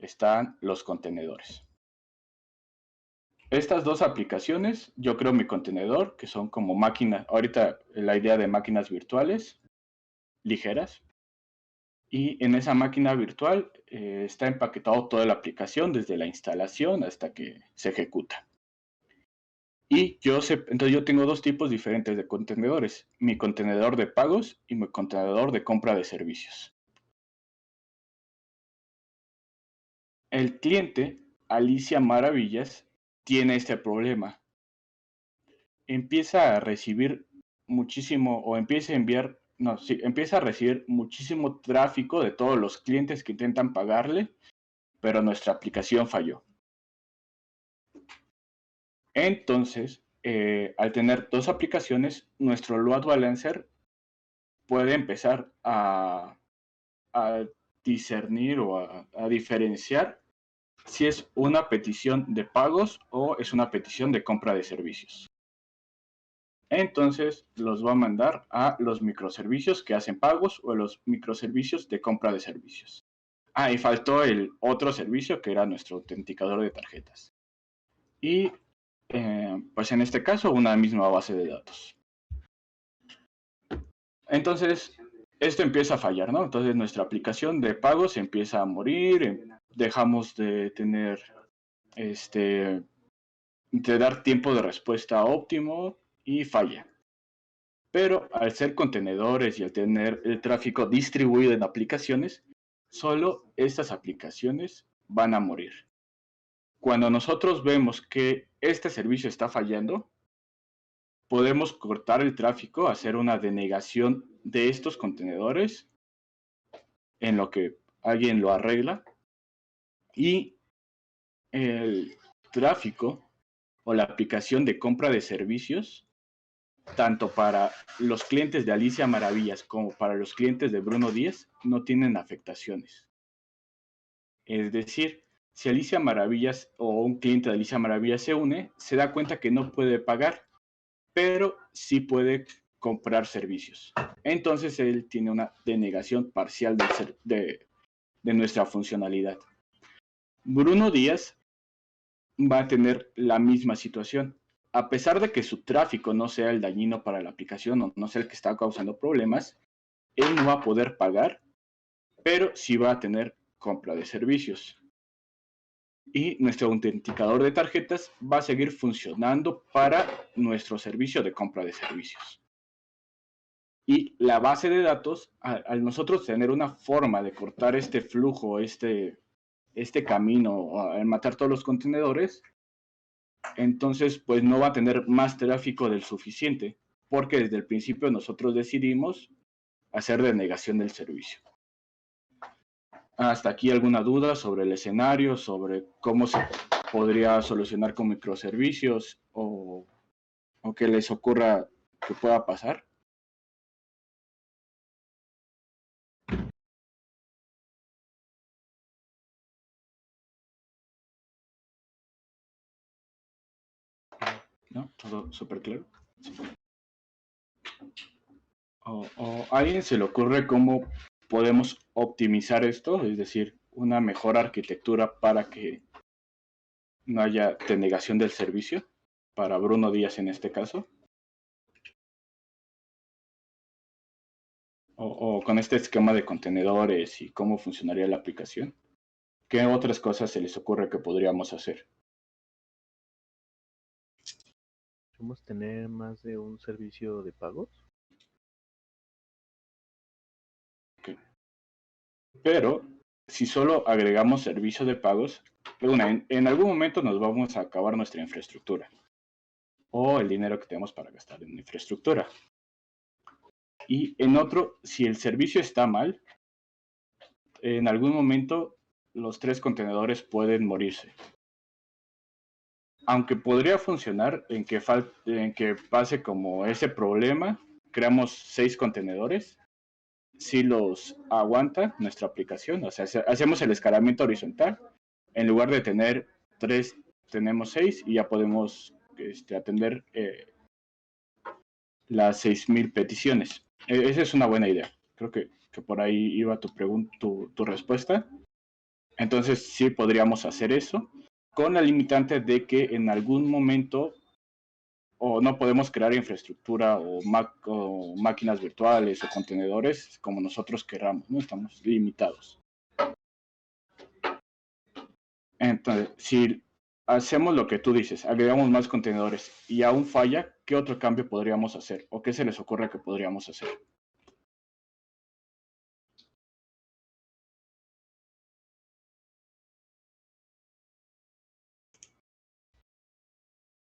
están los contenedores. Estas dos aplicaciones, yo creo mi contenedor, que son como máquinas, ahorita la idea de máquinas virtuales, ligeras. Y en esa máquina virtual está empaquetado toda la aplicación, desde la instalación hasta que se ejecuta. Y entonces yo tengo dos tipos diferentes de contenedores, mi contenedor de pagos y mi contenedor de compra de servicios. El cliente, Alicia Maravillas, tiene este problema. Empieza a recibir muchísimo, o empieza a recibir muchísimo tráfico de todos los clientes que intentan pagarle, pero nuestra aplicación falló. Entonces, al tener dos aplicaciones, nuestro load balancer puede empezar a discernir o a diferenciar si es una petición de pagos o es una petición de compra de servicios. Entonces los va a mandar a los microservicios que hacen pagos o a los microservicios de compra de servicios. Y faltó el otro servicio que era nuestro autenticador de tarjetas. Y pues en este caso una misma base de datos. Entonces esto empieza a fallar, ¿no? Entonces nuestra aplicación de pagos empieza a morir, dejamos de tener de dar tiempo de respuesta óptimo y falla. Pero al ser contenedores y al tener el tráfico distribuido en aplicaciones, solo estas aplicaciones van a morir. Cuando nosotros vemos que este servicio está fallando, podemos cortar el tráfico, hacer una denegación de estos contenedores en lo que alguien lo arregla y el tráfico o la aplicación de compra de servicios, tanto para los clientes de Alicia Maravillas como para los clientes de Bruno Díaz, no tienen afectaciones. Es decir, si Alicia Maravillas o un cliente de Alicia Maravillas se une, se da cuenta que no puede pagar, pero sí puede comprar servicios. Entonces él tiene una denegación parcial de nuestra funcionalidad. Bruno Díaz va a tener la misma situación. A pesar de que su tráfico no sea el dañino para la aplicación o no sea el que está causando problemas, él no va a poder pagar, pero sí va a tener compra de servicios. y nuestro autenticador de tarjetas va a seguir funcionando para nuestro servicio de compra de servicios. Y la base de datos, al nosotros tener una forma de cortar este flujo, este camino, al matar todos los contenedores, entonces pues no va a tener más tráfico del suficiente, porque desde el principio nosotros decidimos hacer denegación del servicio. ¿Hasta aquí alguna duda sobre el escenario, sobre cómo se podría solucionar con microservicios o que les ocurra que pueda pasar? ¿No? ¿Todo súper claro? Sí. ¿O a alguien se le ocurre cómo podemos optimizar esto? Es decir, una mejor arquitectura para que no haya denegación del servicio, para Bruno Díaz en este caso. O con este esquema de contenedores y cómo funcionaría la aplicación. ¿Qué otras cosas se les ocurre que podríamos hacer? ¿Podemos tener más de un servicio de pagos? Okay. Pero si solo agregamos servicio de pagos, en algún momento nos vamos a acabar nuestra infraestructura o el dinero que tenemos para gastar en infraestructura. Y en otro, si el servicio está mal, en algún momento los 3 contenedores pueden morirse. Aunque podría funcionar en que pase como ese problema, creamos 6 contenedores, si los aguanta nuestra aplicación, o sea, hacemos el escalamiento horizontal, en lugar de tener 3, tenemos 6 y ya podemos atender las 6,000 peticiones. Esa es una buena idea. Creo que por ahí iba tu respuesta. Entonces sí podríamos hacer eso, con la limitante de que en algún momento o no podemos crear infraestructura o máquinas virtuales o contenedores como nosotros queramos, ¿no? Estamos limitados. Entonces, si hacemos lo que tú dices, agregamos más contenedores y aún falla, ¿qué otro cambio podríamos hacer? ¿O qué se les ocurre que podríamos hacer?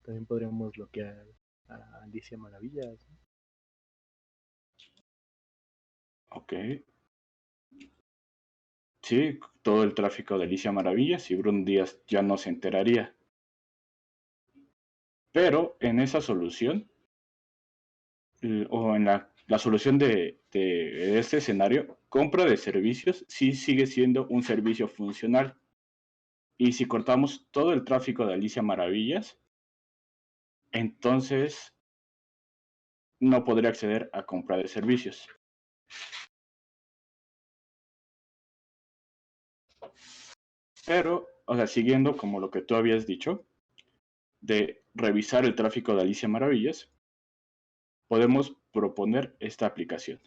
También podríamos bloquear a Alicia Maravillas, ¿no? Ok. Sí, todo el tráfico de Alicia Maravillas y Bruno Díaz ya no se enteraría. Pero en esa solución, o en la solución de este escenario, compra de servicios sí sigue siendo un servicio funcional. Y si cortamos todo el tráfico de Alicia Maravillas, entonces no podría acceder a compra de servicios. Pero, o sea, siguiendo como lo que tú habías dicho, de revisar el tráfico de Alicia Maravillas, podemos proponer esta aplicación.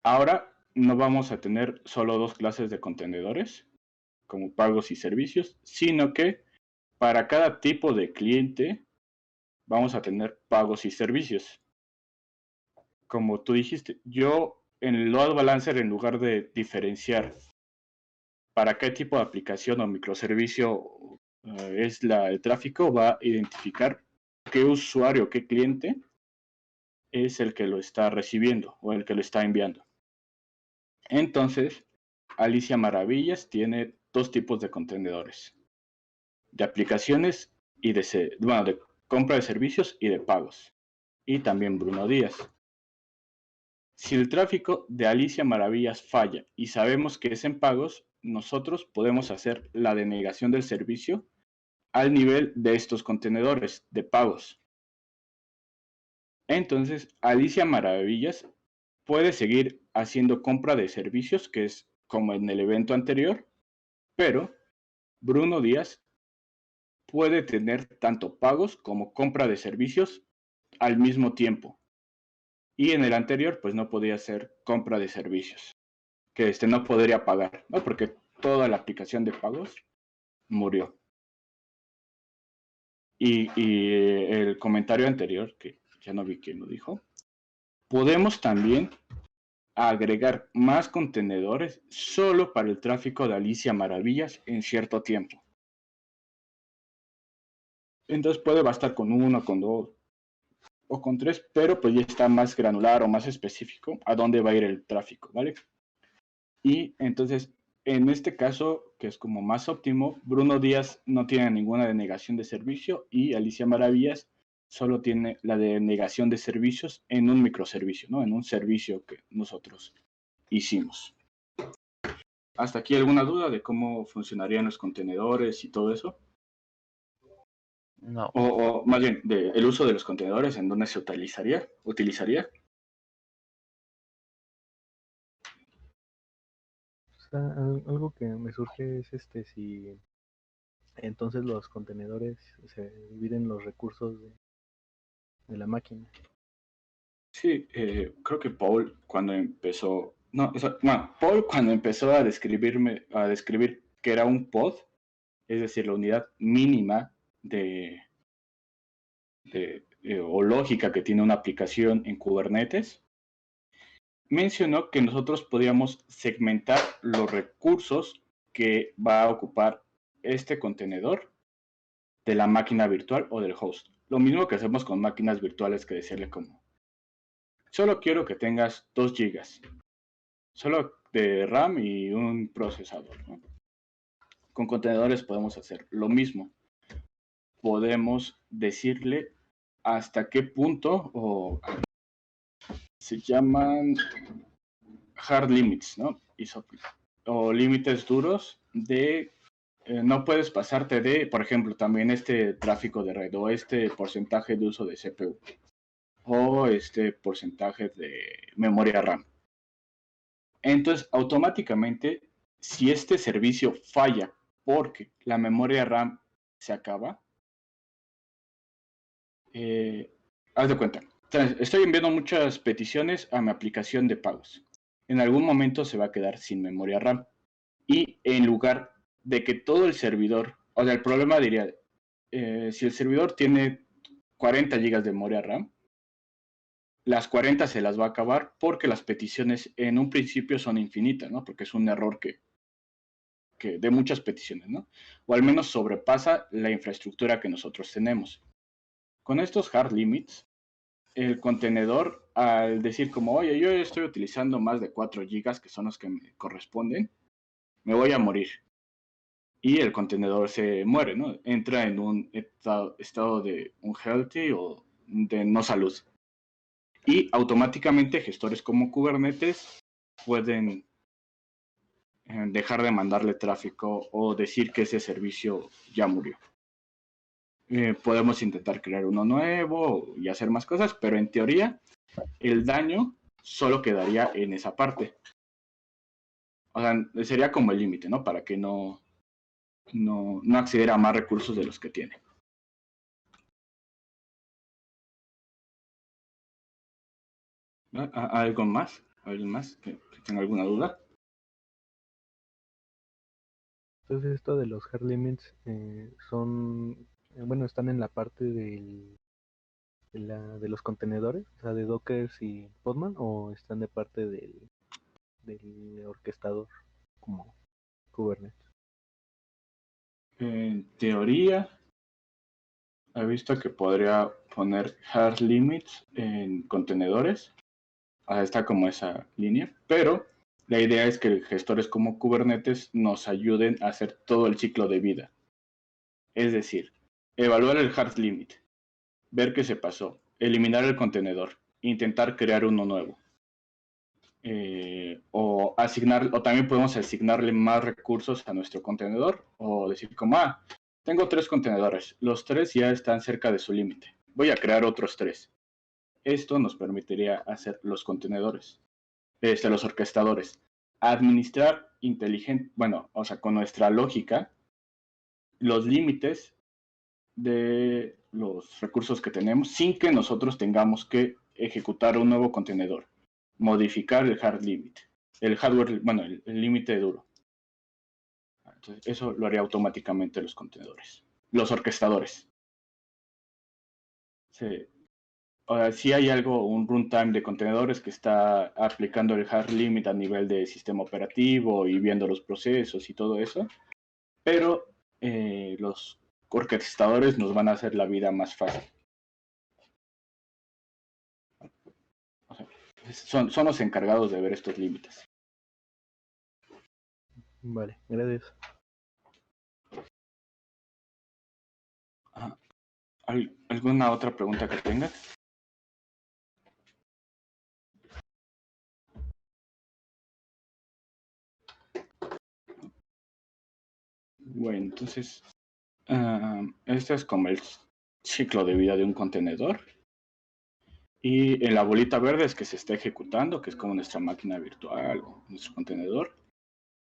Ahora no vamos a tener solo 2 clases de contenedores, como pagos y servicios, sino que para cada tipo de cliente vamos a tener pagos y servicios. Como tú dijiste, yo en el load balancer, en lugar de diferenciar para qué tipo de aplicación o microservicio es el tráfico, va a identificar qué usuario, qué cliente es el que lo está recibiendo o el que lo está enviando. Entonces, Alicia Maravillas tiene 2 tipos de contenedores: de aplicaciones y de compra de servicios y de pagos. Y también Bruno Díaz. Si el tráfico de Alicia Maravillas falla y sabemos que es en pagos, nosotros podemos hacer la denegación del servicio al nivel de estos contenedores de pagos. Entonces, Alicia Maravillas puede seguir haciendo compra de servicios, que es como en el evento anterior, pero Bruno Díaz puede tener tanto pagos como compra de servicios al mismo tiempo. Y en el anterior, pues no podía hacer compra de servicios, que no podría pagar, ¿no? Porque toda la aplicación de pagos murió. Y el comentario anterior, que ya no vi quién lo dijo, podemos también agregar más contenedores solo para el tráfico de Alicia Maravillas en cierto tiempo. Entonces puede bastar con 1, con 2 o con 3, pero pues ya está más granular o más específico a dónde va a ir el tráfico, ¿vale? Y entonces, en este caso, que es como más óptimo, Bruno Díaz no tiene ninguna denegación de servicio y Alicia Maravillas solo tiene la denegación de servicios en un microservicio, ¿no? En un servicio que nosotros hicimos. ¿Hasta aquí alguna duda de cómo funcionarían los contenedores y todo eso? No. O más bien, el uso de los contenedores, ¿en dónde se utilizaría? O sea, algo que me surge es si entonces los contenedores se dividen los recursos de la máquina. Sí, creo que Paul cuando empezó, no, Paul cuando empezó a describir que era un pod, es decir, la unidad mínima o lógica que tiene una aplicación en Kubernetes, mencionó que nosotros podíamos segmentar los recursos que va a ocupar este contenedor de la máquina virtual o del host. Lo mismo que hacemos con máquinas virtuales, que decirle como, solo quiero que tengas 2 gigas, solo de RAM y un procesador, ¿no? Con contenedores podemos hacer lo mismo. Podemos decirle hasta qué punto, o se llaman hard limits, ¿no? O límites duros de no puedes pasarte de, por ejemplo, también este tráfico de red o este porcentaje de uso de CPU o este porcentaje de memoria RAM. Entonces, automáticamente, si este servicio falla porque la memoria RAM se acaba, haz de cuenta, estoy enviando muchas peticiones a mi aplicación de pagos. En algún momento se va a quedar sin memoria RAM. Y en lugar de que todo el servidor, o sea, el problema diría, si el servidor tiene 40 GB de memoria RAM, las 40 se las va a acabar porque las peticiones en un principio son infinitas, ¿no? Porque es un error que de muchas peticiones, ¿no? O al menos sobrepasa la infraestructura que nosotros tenemos. Con estos hard limits, el contenedor, al decir como, oye, yo estoy utilizando más de 4 GB, que son los que me corresponden, me voy a morir. Y el contenedor se muere, ¿no? Entra en un estado de unhealthy o de no salud. Y automáticamente gestores como Kubernetes pueden dejar de mandarle tráfico o decir que ese servicio ya murió. Podemos intentar crear uno nuevo y hacer más cosas, pero en teoría el daño solo quedaría en esa parte. O sea, sería como el límite, ¿no? Para que no acceder a más recursos de los que tiene. ¿Algo más? ¿Alguien más que tenga alguna duda? Entonces esto de los hard limits están en la parte de los contenedores, o sea, de Docker y Podman, o están de parte del orquestador como Kubernetes. En teoría, he visto que podría poner hard limits en contenedores. Está como esa línea, pero la idea es que gestores como Kubernetes nos ayuden a hacer todo el ciclo de vida. Es decir, evaluar el hard limit, ver qué se pasó, eliminar el contenedor, intentar crear uno nuevo. O también podemos asignarle más recursos a nuestro contenedor, o decir como, tengo 3 contenedores, los 3 ya están cerca de su límite, voy a crear otros 3. Esto nos permitiría hacer los contenedores, los orquestadores, administrar con nuestra lógica, los límites de los recursos que tenemos sin que nosotros tengamos que ejecutar un nuevo contenedor, modificar el hard limit, el hardware, el límite duro. Entonces, eso lo haría automáticamente los contenedores, los orquestadores. Sí. Ahora, sí hay algo, un runtime de contenedores que está aplicando el hard limit a nivel de sistema operativo y viendo los procesos y todo eso, pero los orquestadores nos van a hacer la vida más fácil. O sea, son los encargados de ver estos límites. Vale, gracias. ¿Alguna otra pregunta que tengas? Bueno, entonces, este es como el ciclo de vida de un contenedor. Y en la bolita verde es que se está ejecutando, que es como nuestra máquina virtual o nuestro contenedor.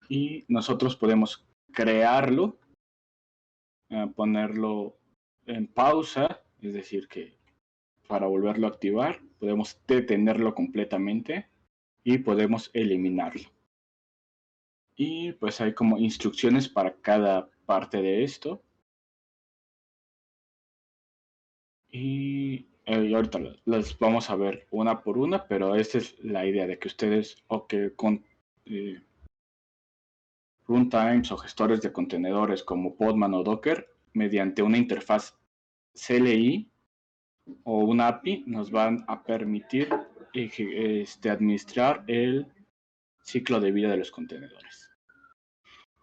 Y nosotros podemos crearlo, ponerlo en pausa, es decir, que para volverlo a activar, podemos detenerlo completamente y podemos eliminarlo. Y pues hay como instrucciones para cada parte de esto. Y ahorita las vamos a ver una por una, pero esta es la idea de que ustedes o que con runtimes o gestores de contenedores como Podman o Docker, mediante una interfaz CLI o una API, nos van a permitir administrar el ciclo de vida de los contenedores.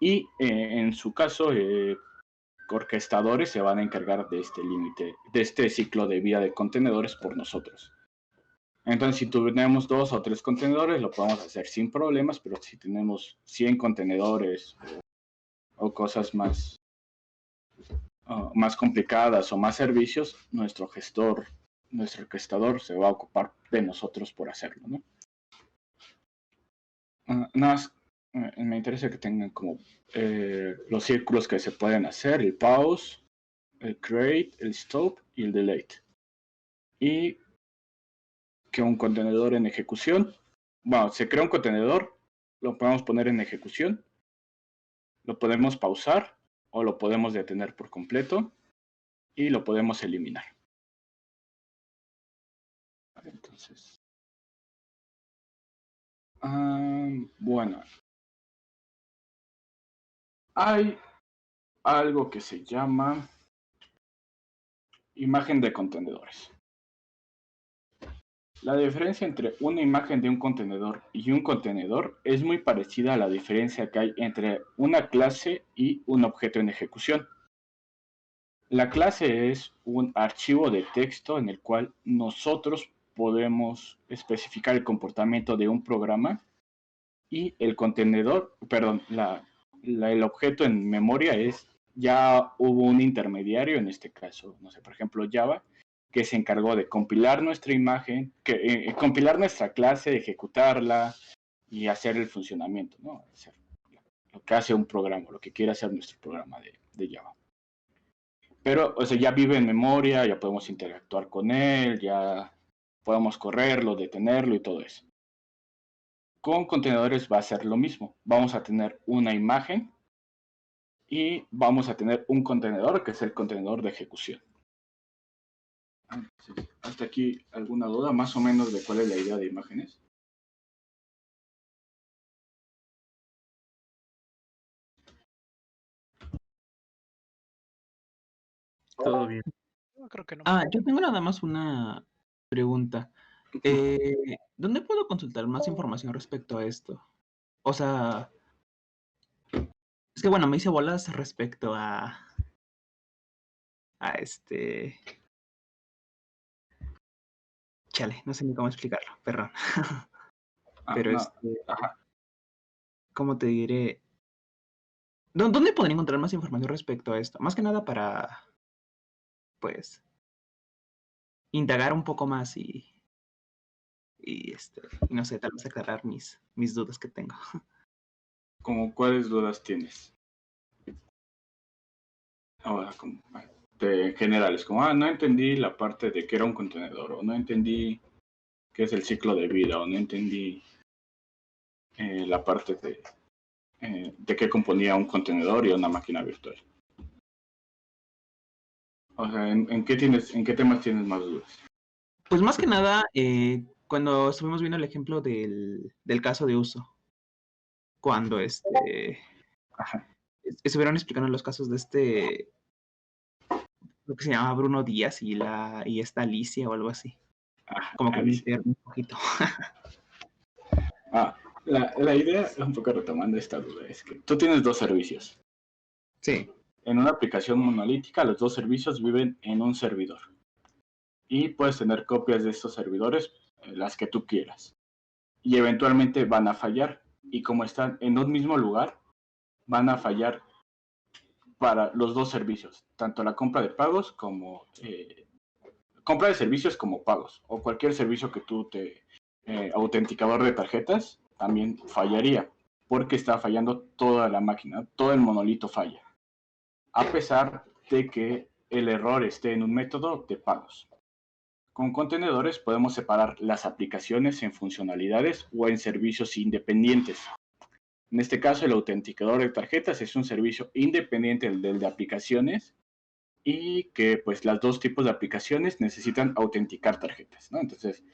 Y en su caso, orquestadores se van a encargar de este límite, de este ciclo de vida de contenedores por nosotros. Entonces, si tenemos 2 o 3 contenedores, lo podemos hacer sin problemas, pero si tenemos 100 contenedores o cosas más complicadas o más servicios, nuestro orquestador se va a ocupar de nosotros por hacerlo, ¿no? Nada más, me interesa que tengan como los círculos que se pueden hacer, el pause, el create, el stop y el delete. Y que un contenedor en ejecución, bueno, se crea un contenedor, lo podemos poner en ejecución, lo podemos pausar o lo podemos detener por completo y lo podemos eliminar. Entonces, bueno, hay algo que se llama imagen de contenedores. La diferencia entre una imagen de un contenedor y un contenedor es muy parecida a la diferencia que hay entre una clase y un objeto en ejecución. La clase es un archivo de texto en el cual nosotros podemos especificar el comportamiento de un programa y el contenedor, perdón, el objeto en memoria es, ya hubo un intermediario, en este caso, no sé, por ejemplo, Java, que se encargó de compilar nuestra imagen, compilar nuestra clase, ejecutarla y hacer el funcionamiento, ¿no? Hacer lo que hace un programa, lo que quiere hacer nuestro programa de Java. Pero, o sea, ya vive en memoria, ya podemos interactuar con él, ya podemos correrlo, detenerlo y todo eso. Con contenedores va a ser lo mismo. Vamos a tener una imagen y vamos a tener un contenedor, que es el contenedor de ejecución. Hasta aquí, ¿alguna duda más o menos de cuál es la idea de imágenes? Todo bien. No, creo que no. Yo tengo nada más una pregunta. ¿Dónde puedo consultar más información respecto a esto? O sea, es que bueno, me hice bolas respecto a chale, no sé ni cómo explicarlo, perdón. Pero no, ajá. ¿cómo te diré? ¿Dónde podría encontrar más información respecto a esto? Más que nada para, pues, indagar un poco más y no sé, tal vez aclarar mis dudas que tengo. ¿Cómo cuáles dudas tienes? Ahora, como de generales, como, no entendí la parte de que era un contenedor, o no entendí qué es el ciclo de vida, o no entendí la parte de de qué componía un contenedor y una máquina virtual. O sea, ¿en qué temas tienes más dudas? Pues más que nada, cuando estuvimos viendo el ejemplo del caso de uso, cuando Ajá. estuvieron explicando los casos de lo que se llama Bruno Díaz y esta Alicia o algo así. Ajá, Como que me Alicia. perdí un poquito. La idea, un poco retomando esta duda, es que tú tienes dos servicios. Sí. En una aplicación monolítica, los dos servicios viven en un servidor. Y puedes tener copias de estos servidores, las que tú quieras. Y eventualmente van a fallar. Y como están en un mismo lugar, van a fallar para los dos servicios. Tanto la compra de pagos como... compra de servicios como pagos. O cualquier servicio que tú autenticador de tarjetas, también fallaría. Porque está fallando toda la máquina. Todo el monolito falla. A pesar de que el error esté en un método de pagos. Con contenedores podemos separar las aplicaciones en funcionalidades o en servicios independientes. En este caso, el autenticador de tarjetas es un servicio independiente del de aplicaciones y que pues los dos tipos de aplicaciones necesitan autenticar tarjetas, ¿no? Entonces,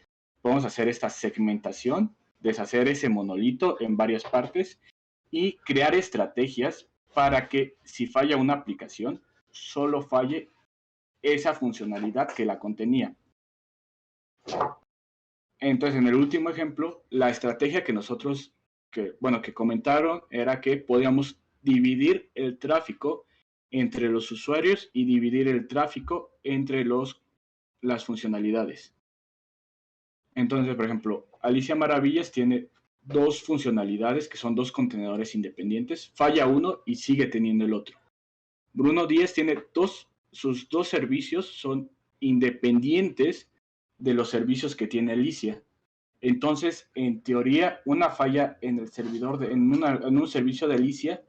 podemos hacer esta segmentación, deshacer ese monolito en varias partes y crear estrategias para que si falla una aplicación, solo falle esa funcionalidad que la contenía. Entonces, en el último ejemplo, la estrategia que nosotros, que comentaron, era que podíamos dividir el tráfico entre los usuarios y dividir el tráfico entre las funcionalidades. Entonces, por ejemplo, Alicia Maravillas tiene dos funcionalidades que son dos contenedores independientes. Falla uno y sigue teniendo el otro. Bruno Díaz tiene sus dos servicios son independientes de los servicios que tiene Alicia. Entonces, en teoría, una falla en el servidor, en un servicio de Alicia,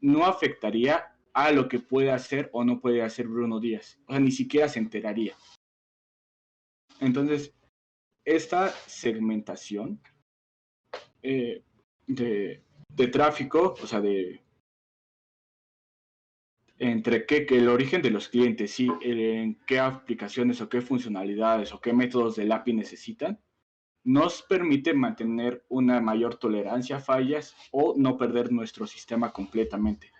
no afectaría a lo que puede hacer o no puede hacer Bruno Díaz. O sea, ni siquiera se enteraría. Entonces, esta segmentación de tráfico, o sea, entre que el origen de los clientes y en qué aplicaciones o qué funcionalidades o qué métodos del API necesitan, nos permite mantener una mayor tolerancia a fallas o no perder nuestro sistema completamente.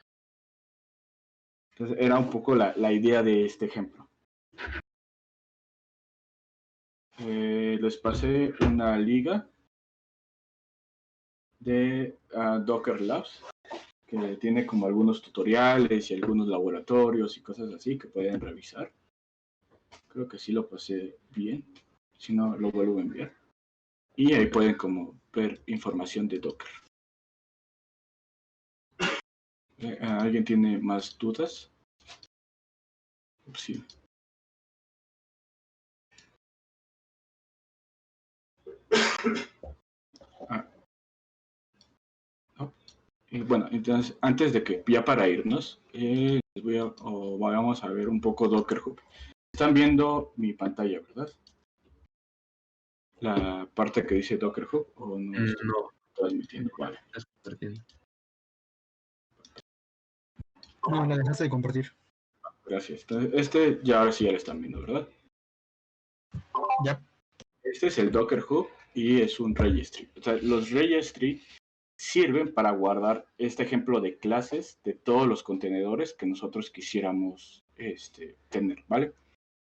Entonces, era un poco la idea de este ejemplo. Les pasé una liga de Docker Labs, que tiene como algunos tutoriales y algunos laboratorios y cosas así que pueden revisar. Creo que sí lo pasé bien. Si no, lo vuelvo a enviar. Y ahí pueden como ver información de Docker. ¿Alguien tiene más dudas? Sí. No. Bueno, entonces, antes de que, ya para irnos, vamos a ver un poco Docker Hub. Están viendo mi pantalla, ¿verdad? La parte que dice Docker Hub, ¿o no? No. Transmitiendo, vale. No, la dejaste de compartir. Gracias. Entonces, ahora sí ya lo están viendo, ¿verdad? Ya. Este es el Docker Hub y es un registry. O sea, los registry sirven para guardar este ejemplo de clases de todos los contenedores que nosotros quisiéramos tener, ¿vale?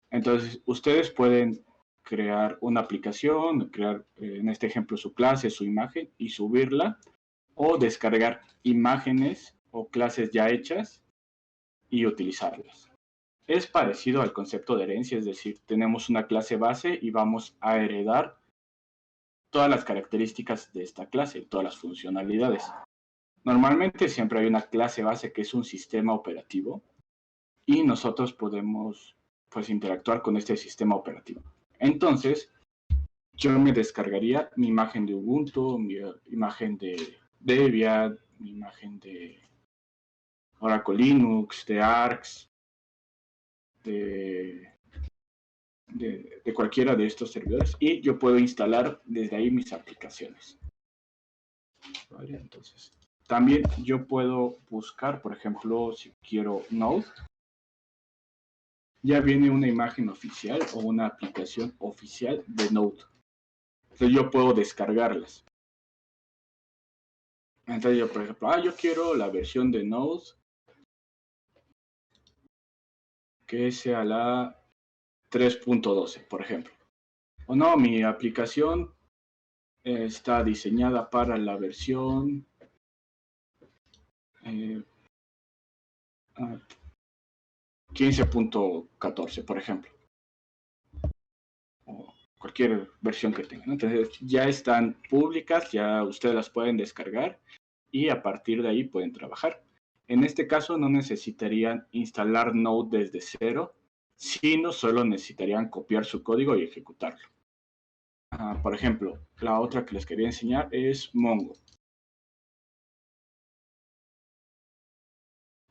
Entonces, ustedes pueden crear una aplicación, crear, en este ejemplo, su clase, su imagen y subirla, o descargar imágenes o clases ya hechas y utilizarlas. Es parecido al concepto de herencia, es decir, tenemos una clase base y vamos a heredar todas las características de esta clase, todas las funcionalidades. Normalmente siempre hay una clase base que es un sistema operativo y nosotros podemos pues interactuar con este sistema operativo. Entonces, yo me descargaría mi imagen de Ubuntu, mi imagen de Debian, mi imagen de Oracle Linux, de ARX, de cualquiera de estos servidores y yo puedo instalar desde ahí mis aplicaciones. Vale, entonces También yo puedo buscar, por ejemplo, si quiero Node, ya viene una imagen oficial o una aplicación oficial de Node. Entonces yo puedo descargarlas. Entonces yo, por ejemplo, yo quiero la versión de Node que sea la 3.12, por ejemplo. O no, mi aplicación está diseñada para la versión 15.14, por ejemplo. O cualquier versión que tengan. Entonces ya están públicas, ya ustedes las pueden descargar y a partir de ahí pueden trabajar. En este caso no necesitarían instalar Node desde cero, sino solo necesitarían copiar su código y ejecutarlo. Por ejemplo, la otra que les quería enseñar es Mongo.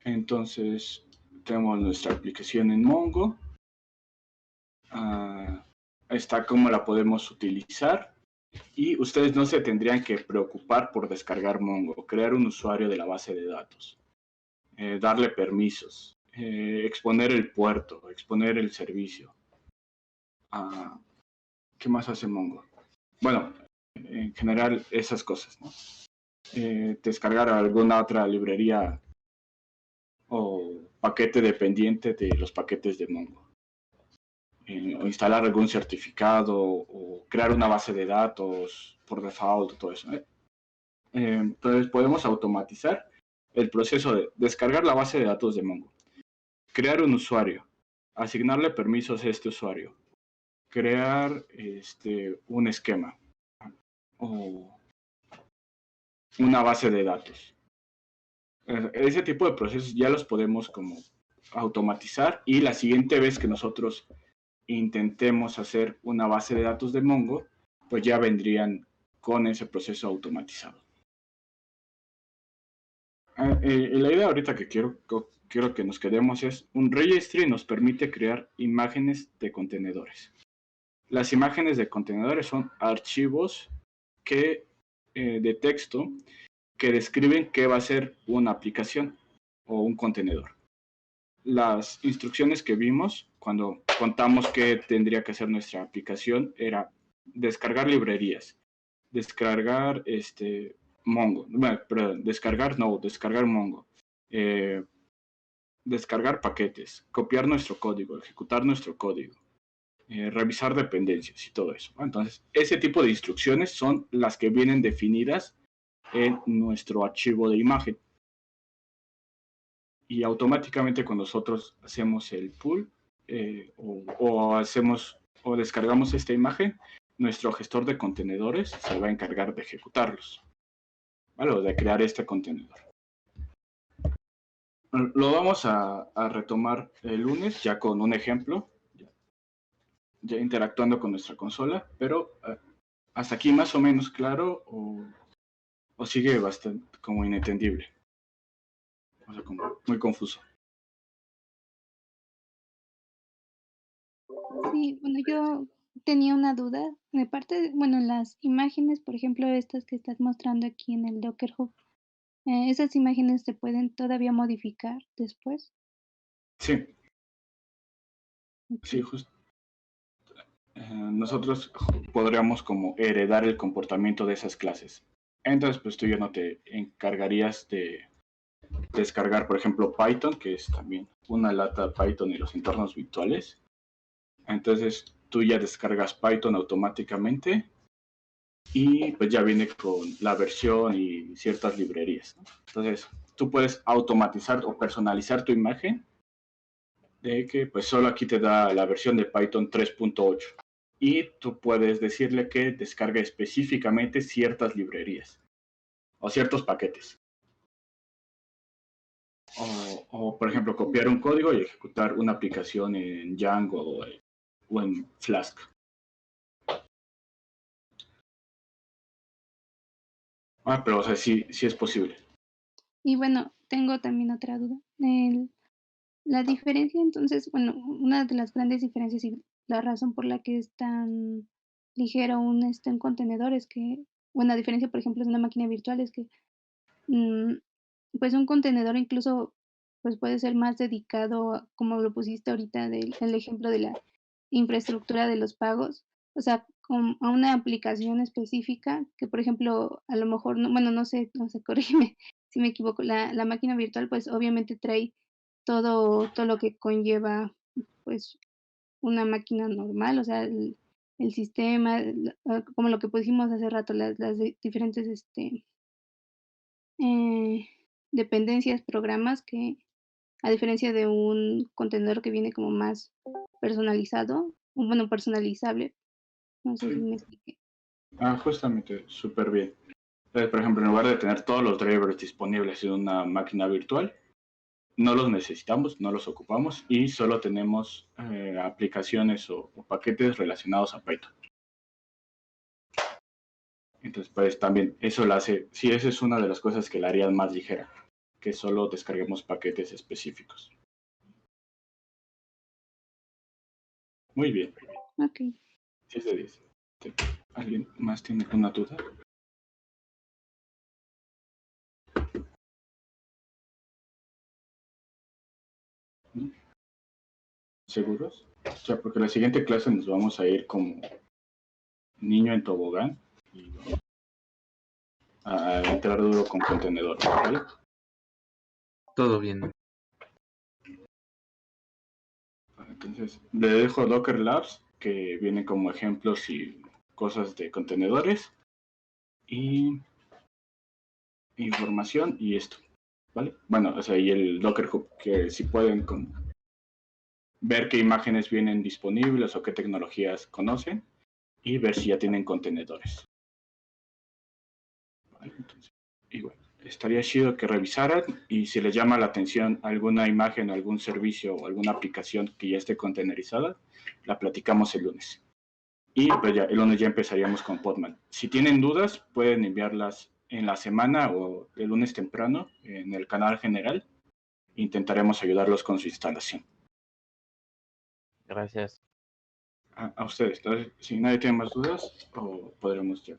Entonces, tenemos nuestra aplicación en Mongo. Está cómo la podemos utilizar. Y ustedes no se tendrían que preocupar por descargar Mongo, crear un usuario de la base de datos, darle permisos, exponer el puerto, exponer el servicio. ¿Qué más hace Mongo? Bueno, en general esas cosas, ¿no? Descargar alguna otra librería o paquete dependiente de los paquetes de Mongo. O instalar algún certificado o crear una base de datos por default, todo eso. Entonces podemos automatizar el proceso de descargar la base de datos de Mongo, crear un usuario, asignarle permisos a este usuario, crear un esquema o una base de datos. Ese tipo de procesos ya los podemos como automatizar y la siguiente vez que nosotros intentemos hacer una base de datos de Mongo, pues ya vendrían con ese proceso automatizado. La idea ahorita que quiero que nos quedemos es, un registry nos permite crear imágenes de contenedores. Las imágenes de contenedores son archivos de texto que describen qué va a ser una aplicación o un contenedor. Las instrucciones que vimos cuando contamos qué tendría que hacer nuestra aplicación era descargar librerías, descargar Mongo, bueno, perdón, descargar Node, descargar Mongo, descargar paquetes, copiar nuestro código, ejecutar nuestro código, revisar dependencias y todo eso. Entonces, ese tipo de instrucciones son las que vienen definidas en nuestro archivo de imagen. Y automáticamente cuando nosotros hacemos el pull o descargamos esta imagen, nuestro gestor de contenedores se va a encargar de ejecutarlos, ¿vale? O de crear este contenedor. Lo vamos a retomar el lunes ya con un ejemplo, ya interactuando con nuestra consola, pero hasta aquí más o menos claro o sigue bastante como inentendible, o sea, como muy confuso. Sí, bueno, yo tenía una duda. De parte, bueno, las imágenes, por ejemplo, estas que estás mostrando aquí en el Docker Hub, ¿esas imágenes se pueden todavía modificar después? Sí, Ok. sí, justo. Nosotros podríamos como heredar el comportamiento de esas clases. Entonces, pues tú ya no te encargarías de descargar, por ejemplo, Python, que es también una lata Python y los entornos virtuales. Entonces, tú ya descargas Python automáticamente y pues ya viene con la versión y ciertas librerías, ¿no? Entonces, tú puedes automatizar o personalizar tu imagen de que pues solo aquí te da la versión de Python 3.8 y tú puedes decirle que descargue específicamente ciertas librerías o ciertos paquetes. O por ejemplo, copiar un código y ejecutar una aplicación en Django o en Flask. Pero o sea, sí es posible. Y bueno, tengo también otra duda. La diferencia, entonces, bueno, una de las grandes diferencias y la razón por la que es tan ligero un contenedor es que, bueno, a diferencia, por ejemplo, de una máquina virtual, es que mm, pues un contenedor incluso pues puede ser más dedicado, como lo pusiste ahorita del el ejemplo de la infraestructura de los pagos, o sea, a una aplicación específica que, por ejemplo, a lo mejor, no, bueno, no sé, corrígeme si me equivoco, la máquina virtual, pues obviamente trae todo lo que conlleva, pues una máquina normal, o sea, el sistema, como lo que pusimos hace rato, las diferentes eh, dependencias, programas que, a diferencia de un contenedor que viene como más personalizado, bueno, personalizable, no sé si Sí. me expliqué. Justamente, súper bien. Entonces, por ejemplo, en lugar de tener todos los drivers disponibles en una máquina virtual, no los necesitamos, no los ocupamos y solo tenemos aplicaciones o paquetes relacionados a Python. Entonces, pues también eso la hace, sí, esa es una de las cosas que la harían más ligera, que solo descarguemos paquetes específicos. Muy bien, Ok. 10 de 10. ¿Alguien más tiene una duda? ¿No? ¿Seguros? Ya, porque la siguiente clase nos vamos a ir como niño en tobogán y a entrar duro con contenedores, ¿vale? Todo bien. Entonces, le dejo Docker Labs, que viene como ejemplos y cosas de contenedores, y información y esto, ¿vale? Bueno, o sea, y el Docker Hub, que si pueden ver qué imágenes vienen disponibles o qué tecnologías conocen, y ver si ya tienen contenedores. ¿Vale? Entonces, igual, estaría chido que revisaran y si les llama la atención alguna imagen o algún servicio o alguna aplicación que ya esté contenerizada, la platicamos el lunes. Y pues ya, el lunes ya empezaríamos con Podman. Si tienen dudas, pueden enviarlas en la semana o el lunes temprano en el canal general. Intentaremos ayudarlos con su instalación. Gracias. A ustedes. Entonces, si nadie tiene más dudas, o podremos ya,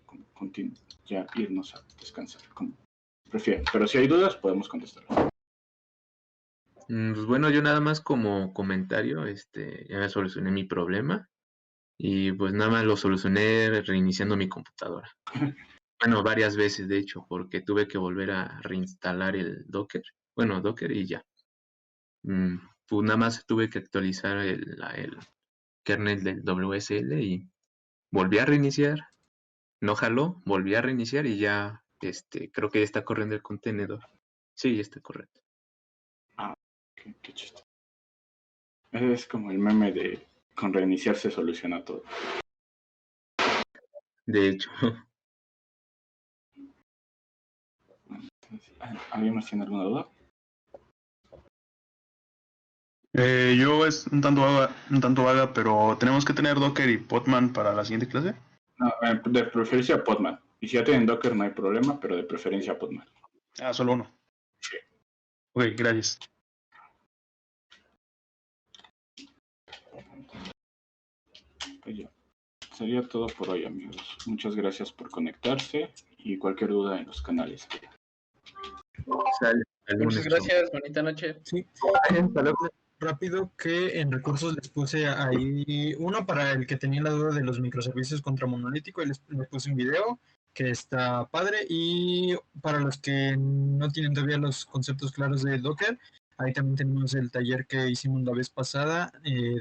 ya irnos a descansar, como prefieran. Pero si hay dudas, podemos contestar. Pues bueno, yo nada más como comentario, ya solucioné mi problema y pues nada más lo solucioné reiniciando mi computadora. Bueno, varias veces de hecho, porque tuve que volver a reinstalar el Docker. Bueno, Docker y ya. Pues nada más tuve que actualizar el kernel del WSL y volví a reiniciar. No jaló, volví a reiniciar y ya, creo que ya está corriendo el contenedor. Sí, ya está correcto. Qué chiste. Es como el meme de con reiniciar se soluciona todo. De hecho. ¿Alguien más tiene alguna duda? Yo es un tanto vaga, pero ¿tenemos que tener Docker y Podman para la siguiente clase? No, de preferencia Podman. Y si ya tienen Docker no hay problema, pero de preferencia Podman. Solo uno. Sí. Ok, gracias. Pues ya. Sería todo por hoy, amigos. Muchas gracias por conectarse y cualquier duda en los canales. Muchas gracias, bonita noche. Sí, rápido que en recursos les puse ahí uno para el que tenía la duda de los microservicios contra monolítico y les puse un video que está padre, y para los que no tienen todavía los conceptos claros de Docker, ahí también tenemos el taller que hicimos la vez pasada,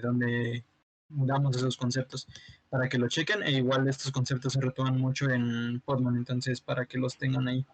donde damos esos conceptos para que lo chequen, e igual estos conceptos se retoman mucho en Podman, entonces para que los tengan ahí.